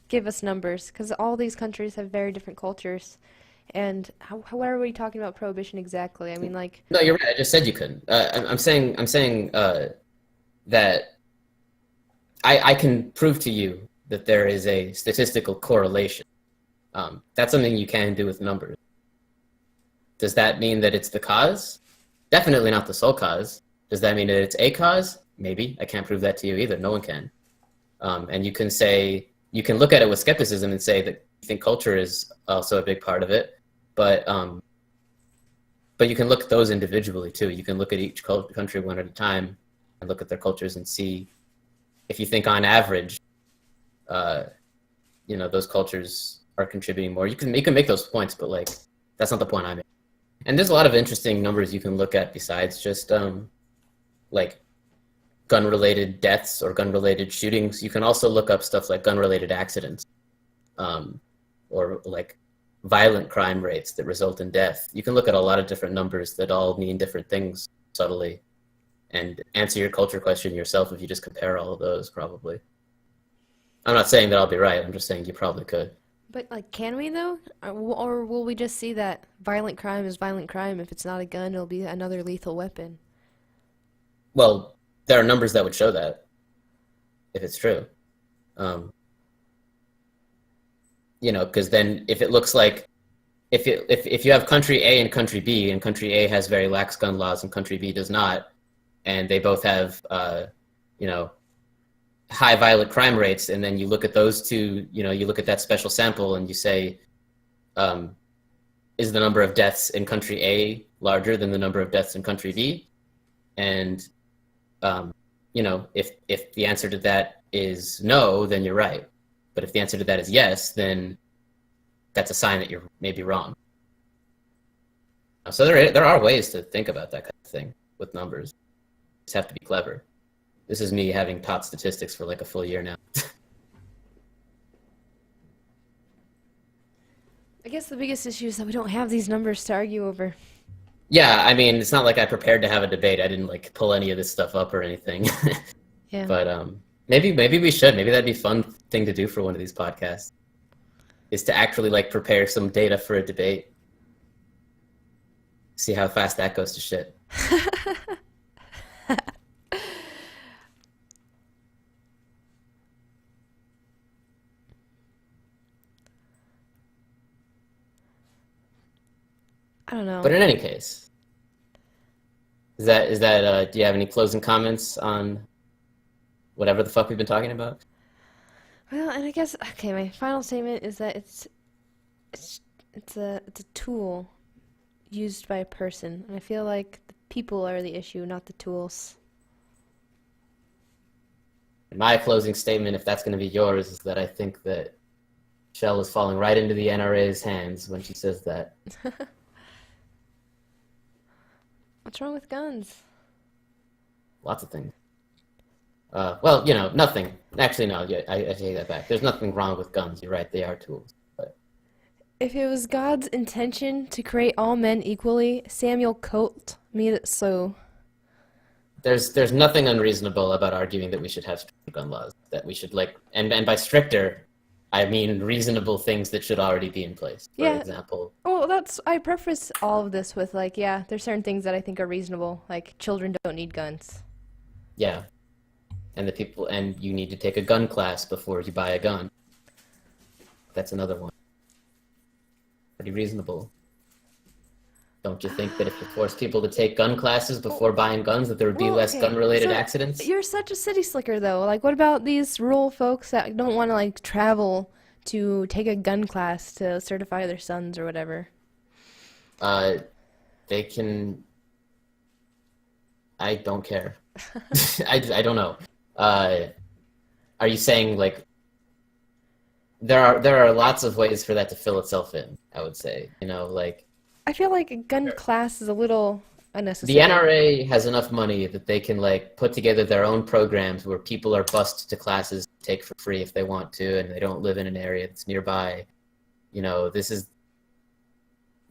give us numbers because all these countries have very different cultures. And how are we talking about prohibition exactly? I mean, like... No, you're right. I just said you couldn't. I'm saying that I can prove to you that there is a statistical correlation. That's something you can do with numbers. Does that mean that it's the cause? Definitely not the sole cause. Does that mean that it's a cause? Maybe. I can't prove that to you either. No one can. And you can look at it with skepticism and say that I think culture is also a big part of it, but but you can look at those individually too. You can look at each country one at a time and look at their cultures and see if you think on average, uh, those cultures are contributing more. You can make those points, but like that's not the point I'm making. And there's a lot of interesting numbers you can look at besides just like gun-related deaths or gun-related shootings. You can also look up stuff like gun-related accidents, or like violent crime rates that result in death. You can look at a lot of different numbers that all mean different things subtly, and answer your culture question yourself if you just compare all of those, probably. I'm not saying that I'll be right. I'm just saying you probably could. But like, can we though? Or will we just see that violent crime is violent crime? If it's not a gun, it'll be another lethal weapon. Well, there are numbers that would show that if it's true. Because then if it looks like if you have country A and country B, and country A has very lax gun laws and country B does not, and they both have high violent crime rates, and then you look at those two, you look at that special sample and you say, is the number of deaths in country A larger than the number of deaths in country B? And if the answer to that is no, then you're right. But if the answer to that is yes, then that's a sign that you're maybe wrong. So there are ways to think about that kind of thing with numbers. You just have to be clever. This is me having taught statistics for like a full year now. I guess the biggest issue is that we don't have these numbers to argue over. Yeah, I mean, it's not like I prepared to have a debate. I didn't like pull any of this stuff up or anything. Yeah. But maybe we should. Maybe that'd be a fun thing to do for one of these podcasts. Is to actually like prepare some data for a debate. See how fast that goes to shit. I don't know. But in any case, do you have any closing comments on whatever the fuck we've been talking about? Well, and I guess okay, my final statement is that it's a tool used by a person. And I feel like the people are the issue, not the tools. My closing statement, if that's going to be yours, is that I think that Shell is falling right into the NRA's hands when she says that. What's wrong with guns? Lots of things. Well, nothing. Actually, no, yeah, I take that back. There's nothing wrong with guns. You're right, they are tools. But If it was God's intention to create all men equally, Samuel Colt made it so. there's nothing unreasonable about arguing that we should have stricter gun laws. That we should and by stricter, I mean reasonable things that should already be in place. For Yeah. example, Well, I preface all of this with like, yeah, there's certain things that I think are reasonable, like children don't need guns. yeah, and you need to take a gun class before you buy a gun. That's another one. Pretty reasonable. Don't you think that if you force people to take gun classes before buying guns, that there would be Well, less okay, gun-related so accidents? you're such a city slicker though. Like, what about these rural folks that don't want to like travel to take a gun class to certify their sons or whatever? Uh, they can. I don't care. I don't know. Are you saying like there are lots of ways for that to fill itself in? I would say, like I feel like a gun class is a little the unnecessary. NRA has enough money that they can like put together their own programs where people are bused to classes to take for free if they want to, and they don't live in an area that's nearby. This is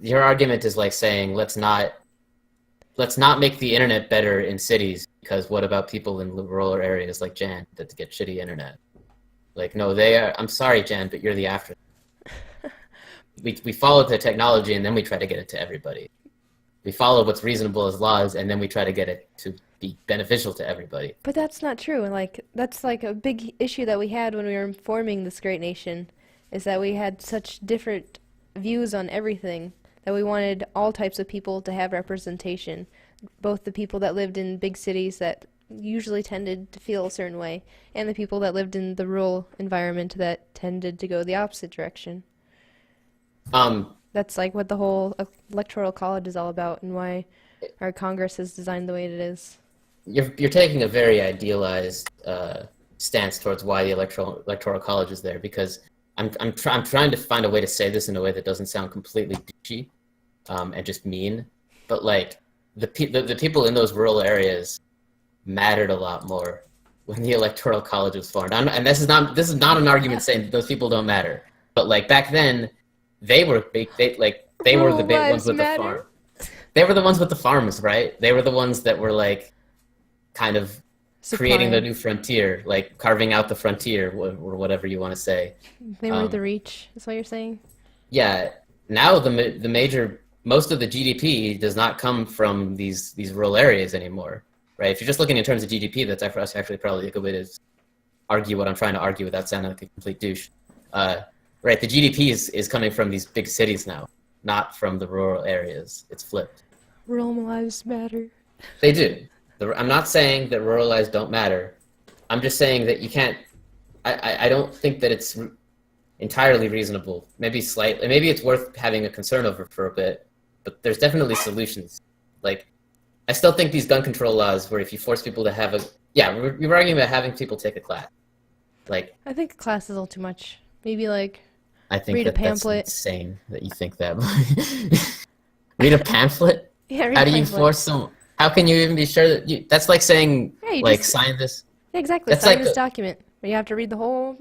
your argument is like saying let's not make the internet better in cities because what about people in rural areas like Jan that get shitty internet? Like, no, they are. I'm sorry, Jan, but you're the after. We follow the technology and then we try to get it to everybody. We follow what's reasonable as laws and then we try to get it to be beneficial to everybody. But that's not true. And like that's like a big issue that we had when we were forming this great nation, is that we had such different views on everything that we wanted all types of people to have representation, both the people that lived in big cities that usually tended to feel a certain way, and the people that lived in the rural environment that tended to go the opposite direction. That's like what the whole electoral college is all about, and why our Congress is designed the way it is. you're taking a very idealized stance towards why the electoral college is there because I'm trying to find a way to say this in a way that doesn't sound completely douchey and just mean, but like the people in those rural areas mattered a lot more when the electoral college was formed. And this is not an argument saying those people don't matter, but like back then they were the Rural big ones lives with the matter. farm. They were the ones with the farms, right? They were the ones that were like kind of creating the Supplying. new frontier, like carving out the frontier or whatever you want to say. They were the Um, reach. Is what you're saying? yeah, now the major most of the GDP does not come from these rural areas anymore, right? If you're just looking in terms of GDP, that's actually probably a good way to argue what I'm trying to argue without sounding like a complete douche. Right, the GDP is coming from these big cities now, not from the rural areas. It's flipped. Rural lives matter. They do. I'm not saying that rural lives don't matter. I'm just saying that you can't. I don't think that it's entirely reasonable. Maybe slightly. Maybe it's worth having a concern over for a bit. But there's definitely solutions. Like I still think these gun control laws, where if you force people to have a we were arguing about having people take a class. Like I think class is a little too much. Maybe like I think read a that's pamphlet. insane that you think that. Read a pamphlet? Yeah, read How a do you pamphlet. force some? How can you even be sure that you? That's like saying Yeah, you like just sign this. yeah, exactly. That's Sign like this document. But you have to read the whole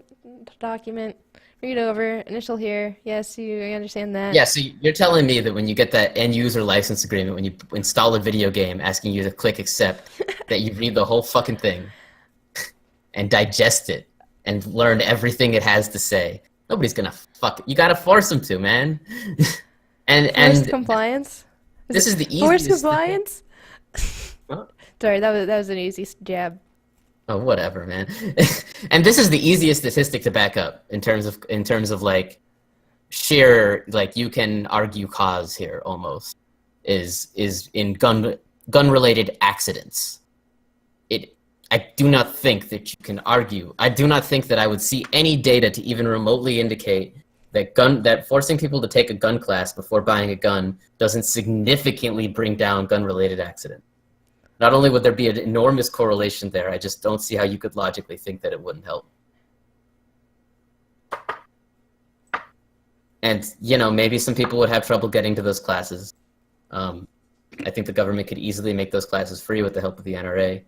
document. Read over. Initial here. Yes, you understand that. yeah. So you're telling me that when you get that end user license agreement, when you install a video game asking you to click accept, that you read the whole fucking thing and digest it and learn everything it has to say. Nobody's gonna fuck it. You gotta force them to, man. and Forced and compliance. Is this it is the forced easiest. compliance? Huh? Sorry, that was an easy jab. Oh, whatever, man. And this is the easiest statistic to back up in terms of like sheer like you can argue cause here almost is in gun related accidents. It I do not think that you can argue. I do not think that I would see any data to even remotely indicate that forcing people to take a gun class before buying a gun doesn't significantly bring down gun related accidents. Not only would there be an enormous correlation there, I just don't see how you could logically think that it wouldn't help. And, you know, maybe some people would have trouble getting to those classes. I think the government could easily make those classes free with the help of the NRA.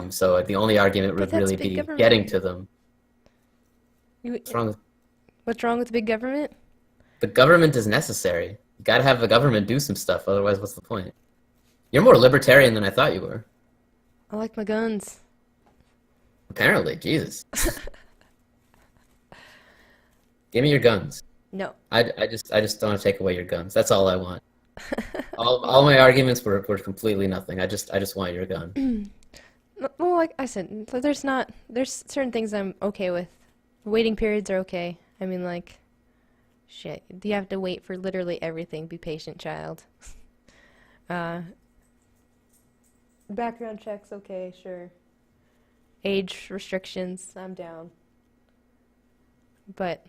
So the only argument But would that's really big be government. getting to them. You, What's wrong with what's wrong with the big government? the government is necessary. You gotta have the government do some stuff, otherwise what's the point? You're more libertarian than I thought you were. I like my guns. Apparently, Jesus. Give me your guns. No. I just want to take away your guns. That's all I want. All my arguments were completely nothing. I just want your gun. Well, like I said, there's certain things I'm okay with. Waiting periods are okay. I mean, like, shit, you have to wait for literally everything. Be patient, child. Uh, background checks, okay, sure. Age restrictions, I'm down. But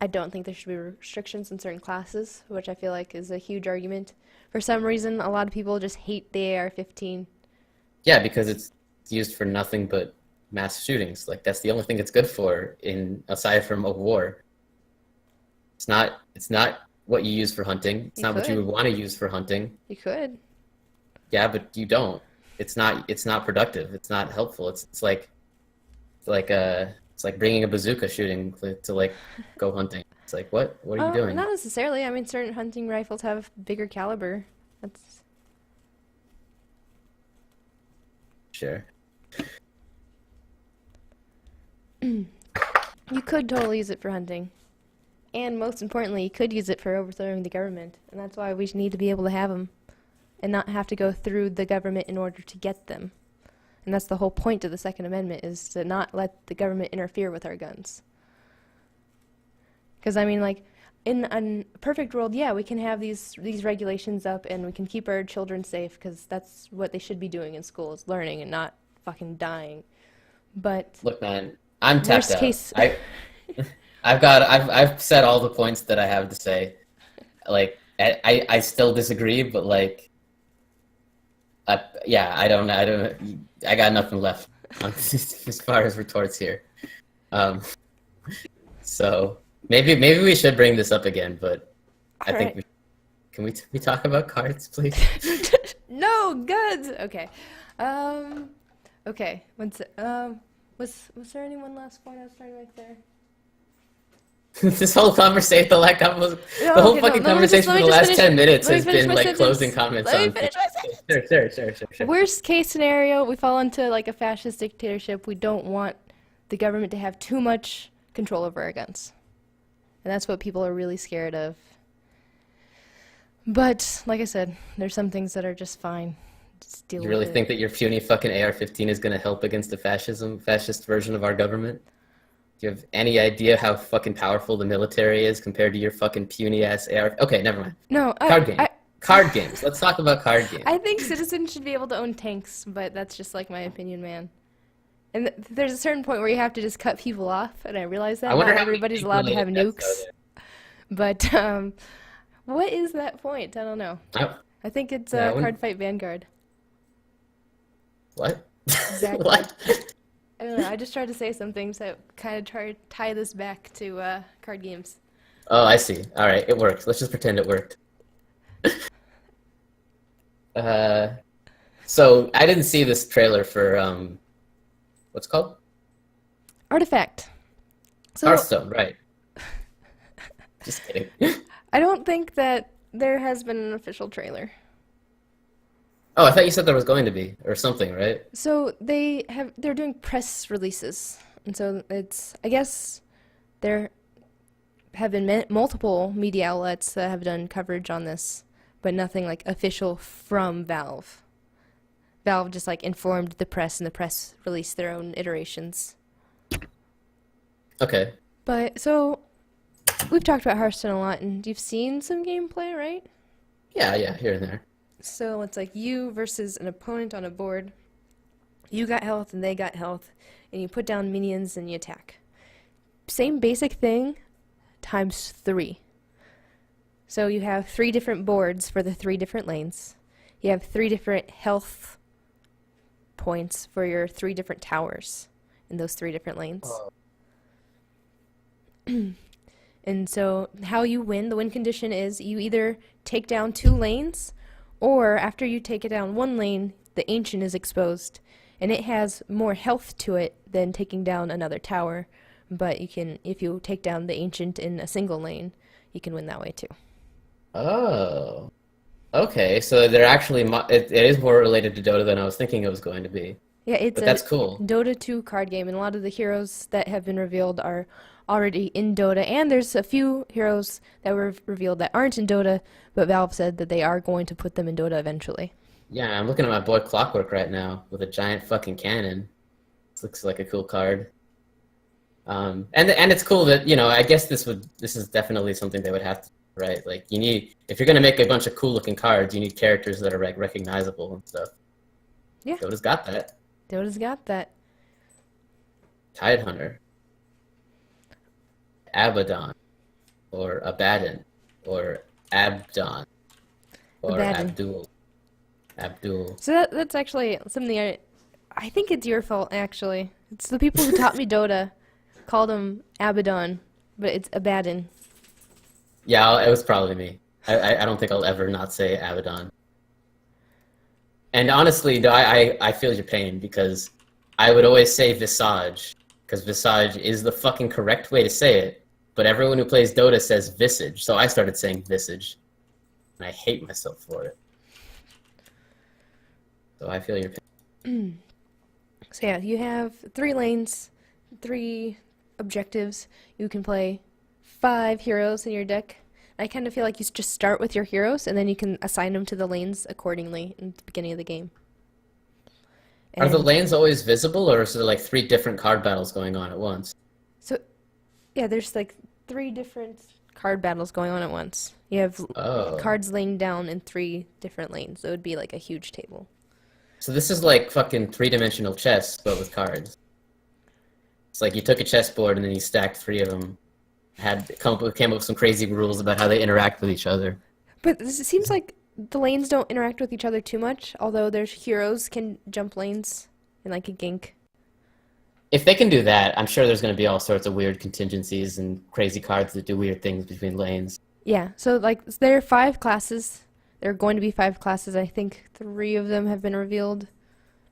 I don't think there should be restrictions in certain classes, which I feel like is a huge argument. For some reason, a lot of people just hate the AR-15. Yeah, because it's used for nothing but mass shootings. Like that's the only thing it's good for in aside from a war. It's not what you use for hunting. It's You not what you could. would want to use for hunting. You could. Yeah, but you don't. It's not productive. It's not helpful. It's like bringing a bazooka shooting to like go hunting. It's like what are you doing? Not necessarily. I mean, certain hunting rifles have bigger caliber. That's Sure. You could totally use it for hunting. And most importantly, you could use it for overthrowing the government. And that's why we need to be able to have them and not have to go through the government in order to get them. And that's the whole point of the Second Amendment, is to not let the government interfere with our guns. Because, I mean, like, in a perfect world, yeah, we can have these regulations up and we can keep our children safe because that's what they should be doing in school, is learning and not fucking dying. But Look, man, I'm tapped worst out. case, I've said all the points that I have to say. Like, I still disagree, but like, yeah, I got nothing left on as far as retorts here. Um, so maybe we should bring this up again, but I All think right. we talk about cards, please? No, goods. Okay. Um. Okay. Was there any one last point I was trying to make there? This whole conversation, the No. whole Okay. No. fucking Let me just conversation let for me the just last finish. 10 minutes Let me has finish been my like closing sentence. comments Let me on. finish my sentence. Sure. Worst case scenario, we fall into like a fascist dictatorship. We don't want the government to have too much control over our guns, and that's what people are really scared of. But like I said, there's some things that are just fine. Just deal You with really it. think that your puny fucking AR-15 is going to help against the fascist version of our government? Do you have any idea how fucking powerful the military is compared to your fucking puny ass AR? Okay, never mind. No, Card games. Card games. Let's talk about card games. I think citizens should be able to own tanks, but that's just like my opinion, man. And there's a certain point where you have to just cut people off, and I realize I that wonder not how many everybody's tank allowed to have related deaths nukes. But what is that point? I don't know. are there. I think it's Yeah, I wouldn't- Card Fight Vanguard. What? Exactly. What? I don't know. I just tried to say some things that kind of try to tie this back to card games. Oh, I see. All right, it worked. Let's just pretend it worked. Uh, so I didn't see this trailer for what's it called? Artifact. So Hearthstone, right? Just kidding. I don't think that there has been an official trailer. Oh, I thought you said there was going to be or something, right? So they're doing press releases, and so it's I guess there have been multiple media outlets that have done coverage on this, but nothing like official from Valve. Valve just like informed the press, and the press released their own iterations. Okay. But so we've talked about Hearthstone a lot, and you've seen some gameplay, right? Yeah, here and there. So it's like you versus an opponent on a board. You got health and they got health, and you put down minions and you attack. Same basic thing, times 3. So you have 3 different boards for the 3 different lanes. You have 3 different health points for your 3 different towers in those 3 different lanes. And so how you win, the win condition is you either take down 2 lanes, or after you take it down 1 lane, the ancient is exposed, and it has more health to it than taking down another tower. But you can, if you take down the ancient in a single lane, you can win that way too. Oh. Okay, so they're actually it is more related to Dota than I was thinking it was going to be. Yeah, it's But a that's cool. Dota 2 card game, and a lot of the heroes that have been revealed are already in Dota, and there's a few heroes that were revealed that aren't in Dota, but Valve said that they are going to put them in Dota eventually. Yeah, I'm looking at my boy Clockwork right now with a giant fucking cannon. This looks like a cool card. And it's cool that, I guess this is definitely something they would have to, right? Like if you're gonna make a bunch of cool looking cards, you need characters that are like recognizable and stuff. Yeah. Dota's got that. Dota's got that. Tidehunter, Abaddon, or Abaddon, or Abdon, or Abaddon. Abdul. So that's actually something I think it's your fault, actually. It's the people who taught me Dota called him Abaddon, but it's Abaddon. Yeah, it was probably me. I don't think I'll ever not say Abaddon. And honestly, I feel your pain because I would always say Visage, because Visage is the fucking correct way to say it, but everyone who plays Dota says Visage, so I started saying Visage, and I hate myself for it. So I feel your pain. So yeah, you have 3 lanes, 3 objectives. You can play 5 heroes in your deck. I kind of feel like you just start with your heroes, and then you can assign them to the lanes accordingly in the beginning of the game. Are the And lanes always visible, or is there like 3 different card battles going on at once? so, yeah, there's like 3 different card battles going on at once. You have Oh. cards laying down in 3 different lanes. So it would be like a huge table. So this is like fucking 3-dimensional chess, but with cards. It's like you took a chessboard and then you stacked 3 of them came up with some crazy rules about how they interact with each other. But it seems like the lanes don't interact with each other too much, although their heroes can jump lanes and like a gink. If they can do that, I'm sure there's going to be all sorts of weird contingencies and crazy cards that do weird things between lanes. Yeah, so like there are 5 classes. There are going to be 5 classes. I think 3 of them have been revealed,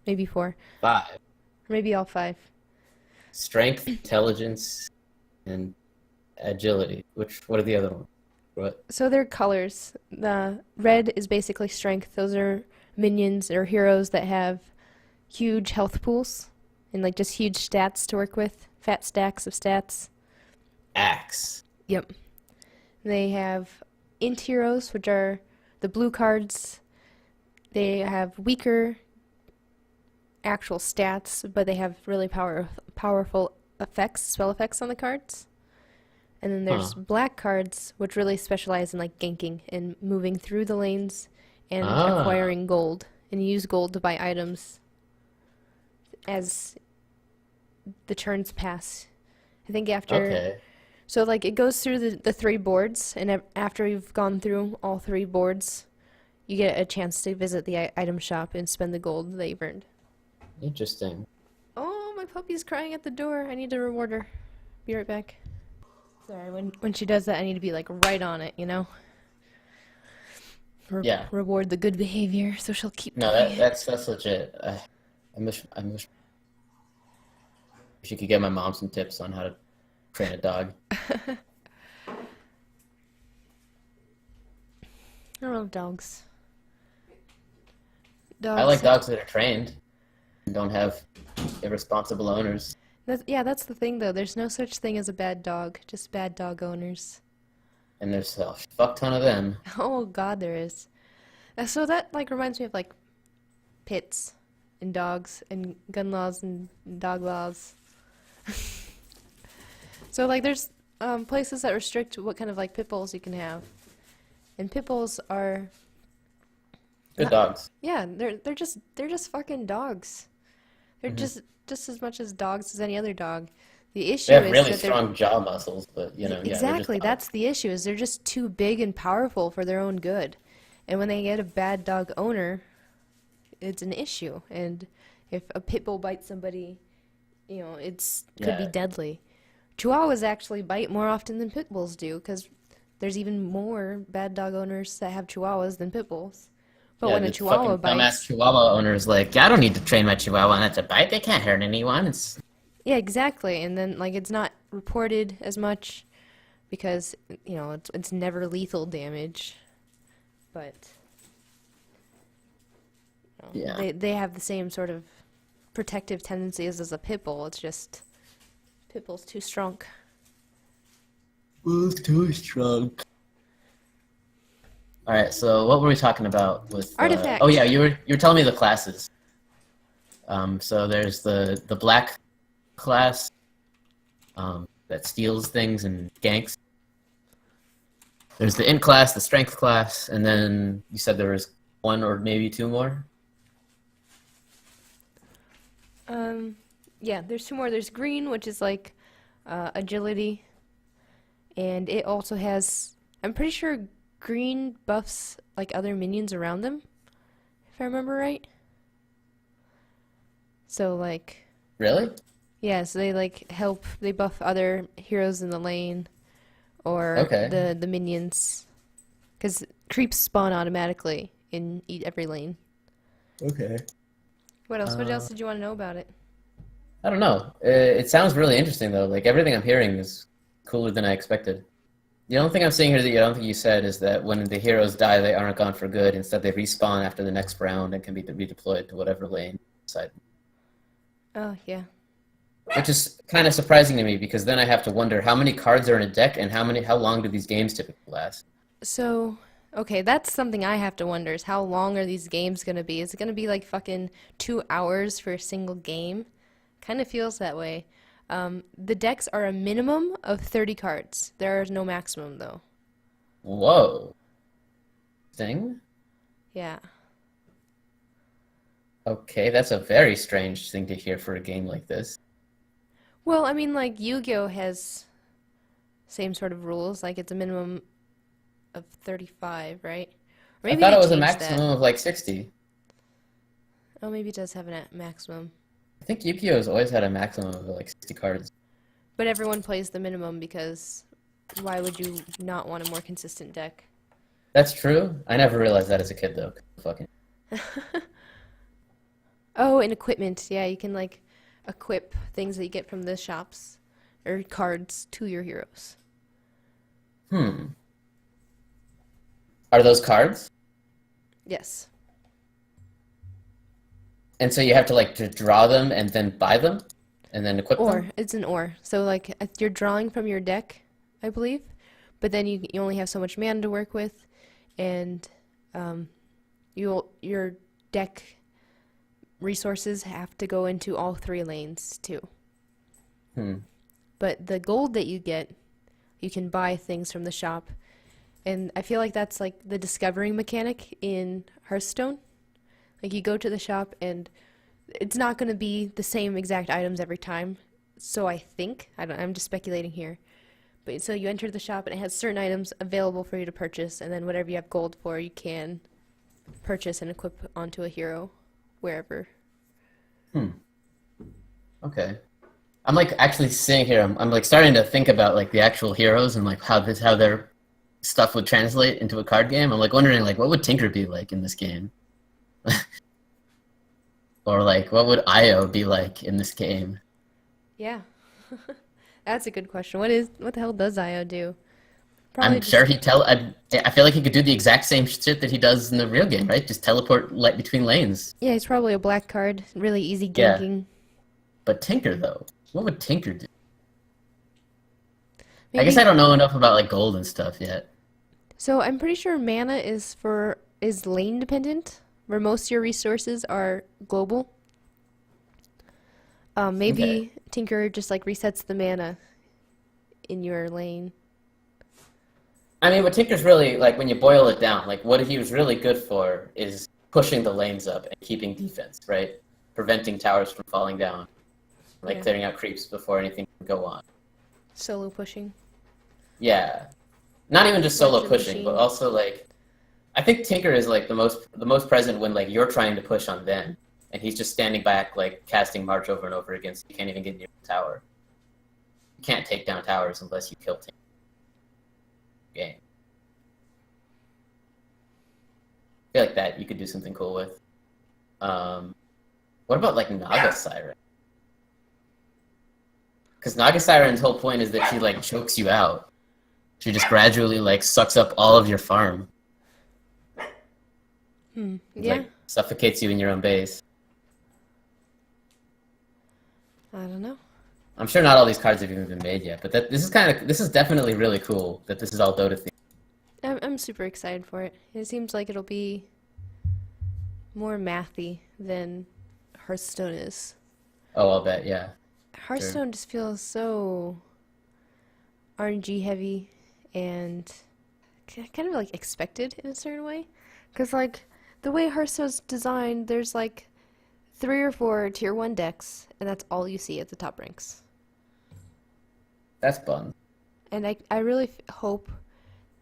maybe 4, Five. or maybe all 5. Strength, intelligence, and agility. What are the other ones? What? So they're colors. The red is basically strength. Those are minions or heroes that have huge health pools and like just huge stats to work with, fat stacks of stats. Axe. Yep. They have int heroes, which are the blue cards. They have weaker actual stats, but they have really powerful effects, spell effects on the cards. And then there's Huh. black cards, which really specialize in like ganking and moving through the lanes and Ah. acquiring gold. And you use gold to buy items as the turns pass. I think after, Okay. so like it goes through the 3 boards, and after you've gone through all 3 boards, you get a chance to visit the item shop and spend the gold that you've earned. Interesting. Oh, my puppy's crying at the door. I need to reward her. Be right back. Sorry, when she does that, I need to be like right on it, you know? Yeah. Reward the good behavior, so she'll keep No, doing it. that's legit. I wish you could get my mom some tips on how to train a dog. I love dogs. I like Dogs. dogs that are trained and don't have irresponsible owners. Yeah, that's the thing though. There's no such thing as a bad dog, just bad dog owners. And there's a fuck ton of them. Oh God, there is. So that like reminds me of like pits and dogs and gun laws and dog laws. So like there's places that restrict what kind of like pit bulls you can have, and pit bulls are Good not. dogs. Yeah, they're just fucking dogs. They're Hmm. just as much as dogs as any other dog. The They issue have is really that they're strong jaw muscles, but yeah, they're just exactly dogs. that's the issue is they're just too big and powerful for their own good. And when they get a bad dog owner, it's an issue. And if a pit bull bites somebody, it's could be Yeah, deadly. Chihuahuas actually bite more often than pit bulls do because there's even more bad dog owners that have chihuahuas than pit bulls. But yeah. when a The chihuahua fucking dumbass bites, Chihuahua owner is like, I don't need to train my Chihuahua not to bite. They can't hurt anyone. It's yeah, exactly. And then like it's not reported as much because it's never lethal damage, but yeah. they have the same sort of protective tendencies as a pit bull. It's just pit bull's too strong. Move too strong. All right, so what were we talking about with? Oh Artifact. yeah, you were telling me the classes. So there's the black class that steals things and ganks. There's the int class, the strength class, and then you said there was one or maybe two more. Um, yeah, there's 2 more. There's green, which is like agility, and it also has. I'm pretty sure green buffs like other minions around them, if I remember right. So like, Really? yeah, so they like help. They buff other heroes in the lane or Okay. the minions, because creeps spawn automatically in every lane. Okay. What else? What Uh, else did you want to know about it? I don't know. It sounds really interesting though. Like everything I'm hearing is cooler than I expected. The only thing I'm seeing here that I don't think you said is that when the heroes die, they aren't gone for good. Instead, they respawn after the next round and can be redeployed to whatever lane side. Oh yeah. Which is kind of surprising to me because then I have to wonder how many cards are in a deck and how long do these games typically last? So, okay, that's something I have to wonder is how long are these games gonna be? Is it gonna be like fucking 2 hours for a single game? Kind of feels that way. The decks are a minimum of 30 cards. There is no maximum though. Whoa. Thing? Yeah. Okay, that's a very strange thing to hear for a game like this. Well, I mean, like Yu-Gi-Oh has same sort of rules. Like it's a minimum of 35, right? Or I maybe thought they it was a changed that. maximum of like 60. Oh, maybe it does have a maximum. I think Yu-Gi-Oh's always had a maximum of like 60 cards. But everyone plays the minimum because why would you not want a more consistent deck? That's true. I never realized that as a kid though. Fucking. Oh, and equipment. Yeah, you can like equip things that you get from the shops or cards to your heroes. Hmm. Are those cards? Yes. And so you have to like to draw them and then buy them and then equip Or them? it's an or. So like you're drawing from your deck, I believe, but then you only have so much mana to work with, and your deck resources have to go into all three lanes too. Hmm. But the gold that you get, you can buy things from the shop, and I feel like that's like the discovering mechanic in Hearthstone. Like you go to the shop and it's not going to be the same exact items every time. So I think, I'm just speculating here. But so you enter the shop and it has certain items available for you to purchase, and then whatever you have gold for, you can purchase and equip onto a hero wherever. Hmm. Okay. I'm like actually sitting here. I'm like starting to think about like the actual heroes and like how their stuff would translate into a card game. I'm like wondering like what would Tinker be like in this game? Or like what would Io be like in this game? Yeah. That's a good question. What the hell does Io do? Probably I'm sure just I feel like he could do the exact same shit that he does in the real game, right? Just teleport between lanes. yeah, he's probably a black card, really easy Yeah. ganking. But Tinker though, what would Tinker do? I guess I Maybe don't know enough about like gold and stuff yet. so I'm pretty sure mana is lane dependent, where most of your resources are global. Okay. Maybe Tinker just like resets the mana in your lane. I mean, what Tinker's really like when you boil it down, like what he was really good for is pushing the lanes up and keeping defense, right? Preventing towers from falling down, like Yeah. clearing out creeps before anything can go on. Solo pushing. Yeah, not even just Works solo the pushing, but machine. also like I think Tinker is like the most present when like you're trying to push on them, and he's just standing back like casting March over and over again, so you can't even get near the tower. You can't take down towers unless you kill Tinker. Game. I feel like that you could do something cool with. What about like Naga Siren? Because Naga Siren's whole point is that she like chokes you out. She just gradually like sucks up all of your farm. Yeah. Like suffocates you in your own base. I don't know. I'm sure not all these cards have even been made yet, but this is definitely really cool that this is all Dota themed. I'm super excited for it. It seems like it'll be more mathy than Hearthstone is. Oh, I'll bet, yeah. Sure. Hearthstone just feels so RNG heavy and kind of like expected in a certain way. Because, like, the way Hearthstone's designed, there's like 3 or 4 tier 1 decks, and that's all you see at the top ranks. That's fun. And I really hope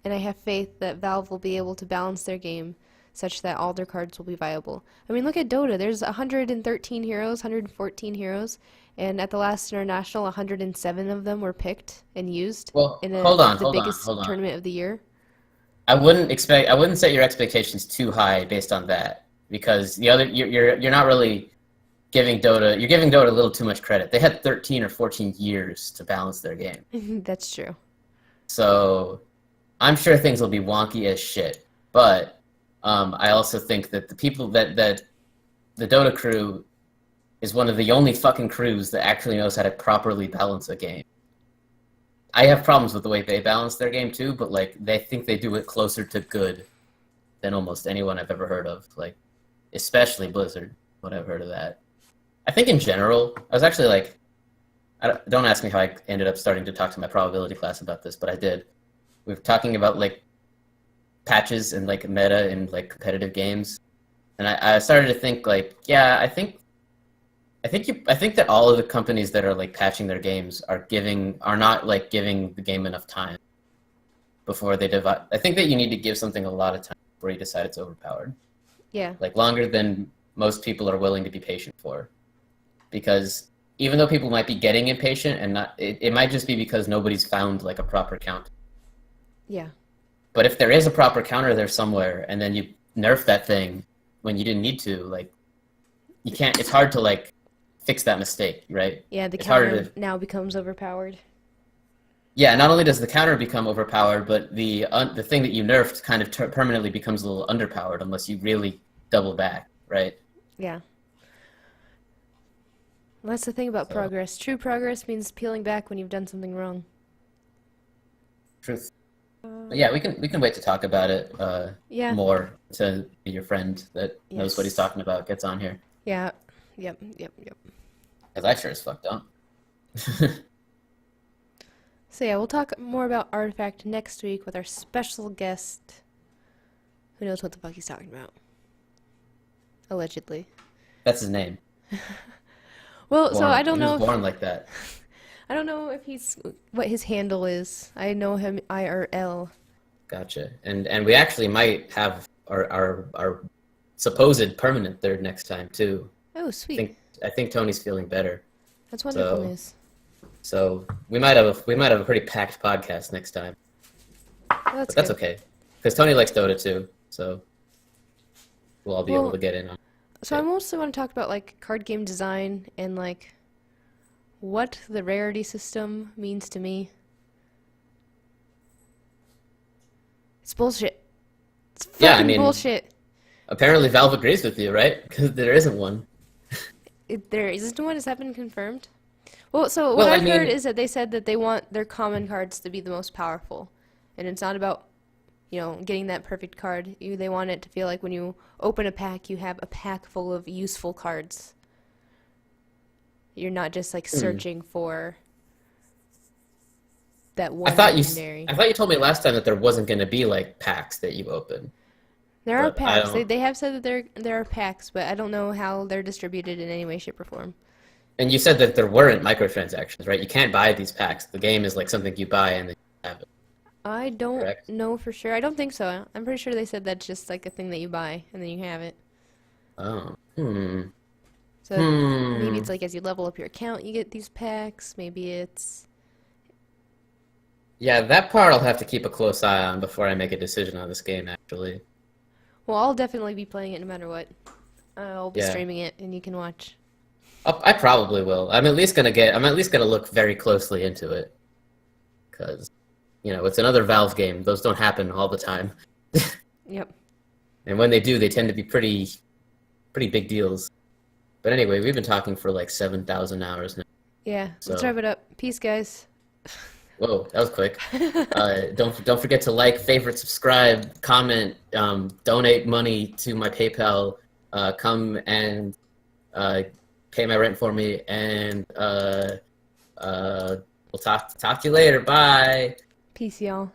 and I have faith that Valve will be able to balance their game such that all their cards will be viable. I mean, look at Dota. There's 113 heroes, 114 heroes, and at the last international, 107 of them were picked and used Well, in hold on, the hold on, biggest hold on. tournament of the year. I wouldn't set your expectations too high based on that because you're not really giving Dota a little too much credit. They had 13 or 14 years to balance their game. That's true. So I'm sure things will be wonky as shit. But I also think that the people that the Dota crew is one of the only fucking crews that actually knows how to properly balance a game. I have problems with the way they balance their game too, but like they think they do it closer to good than almost anyone I've ever heard of. Like, especially Blizzard, what I've heard of that. I think in general, I was actually like, don't ask me how I ended up starting to talk to my probability class about this, but I did. We were talking about like patches and like meta in like competitive games, and I started to think like, yeah, I think I think that all of the companies that are like patching their games are not like giving the game enough time before they divide. I think that you need to give something a lot of time before you decide it's overpowered. Yeah. Like longer than most people are willing to be patient for. Because even though people might be getting impatient and not, it might just be because nobody's found like a proper counter. Yeah. But if there is a proper counter there somewhere, and then you nerf that thing when you didn't need to, like you can't. It's hard to like fix that mistake, right? Yeah, the It's harder counter to. now becomes overpowered. Yeah, not only does the counter become overpowered, but the thing that you nerfed kind of permanently becomes a little underpowered unless you really double back, right? Yeah. Well, that's the thing about So, progress. True progress means peeling back when you've done something wrong. truth. But yeah, we can wait to talk about it Yeah. more to your friend that knows what he's Yes. talking about gets on here Yeah. Yep. Yep. Yep. because I sure as fuck don't. So yeah, we'll talk more about Artifact next week with our special guest. Who knows what the fuck he's talking about? Allegedly. That's his name. Well, so I Born. don't He was know if born like that. I don't know if he's what his handle is. I know him IRL. Gotcha. And we actually might have our supposed permanent third next time too. Oh, I sweet. I think Tony's feeling better. That's wonderful So news. so we might have a pretty packed podcast next time. Well, that's But that's good. okay. Because Tony likes Dota too, so we'll all be able Well, to get in on so I it. mostly want to talk about like card game design and like what the rarity system means to me. It's bullshit. It's Yeah, I fucking mean, bullshit. apparently Valve agrees with you, right? Because there isn't one. There isn't one. Has that been confirmed? Well, so what Well, I I've heard mean, is that they said that they want their common cards to be the most powerful, and it's not about getting that perfect card. They want it to feel like when you open a pack, you have a pack full of useful cards. You're not just like hmm. searching for that I one thought legendary. I thought you told me last time that there wasn't going to be like packs that you open, There are but I packs. don't. They have said that there are packs, but I don't know how they're distributed in any way, shape, or form. And you said that there weren't microtransactions, right? You can't buy these packs. The game is like something you buy and then you have it, I don't correct? know for sure. I don't think so. I'm pretty sure they said that's just like a thing that you buy and then you have it. Oh. Hmm. So maybe Hmm. it's like as you level up your account, you get these packs. Maybe it's Yeah, that part I'll have to keep a close eye on before I make a decision on this game, actually. well, I'll definitely be playing it no matter what. I'll be Yeah. streaming it and you can watch. I probably will. I'm at least gonna look very closely into it. Because, it's another Valve game. Those don't happen all the time. Yep. And when they do, they tend to be pretty big deals. But anyway, we've been talking for like 7,000 hours now. Yeah. Let's So, wrap it up. Peace, guys. whoa, that was quick. Don't forget to like, favorite, subscribe, comment, donate money to my PayPal. Come and pay my rent for me, and we'll talk to you later. Bye. Peace, y'all.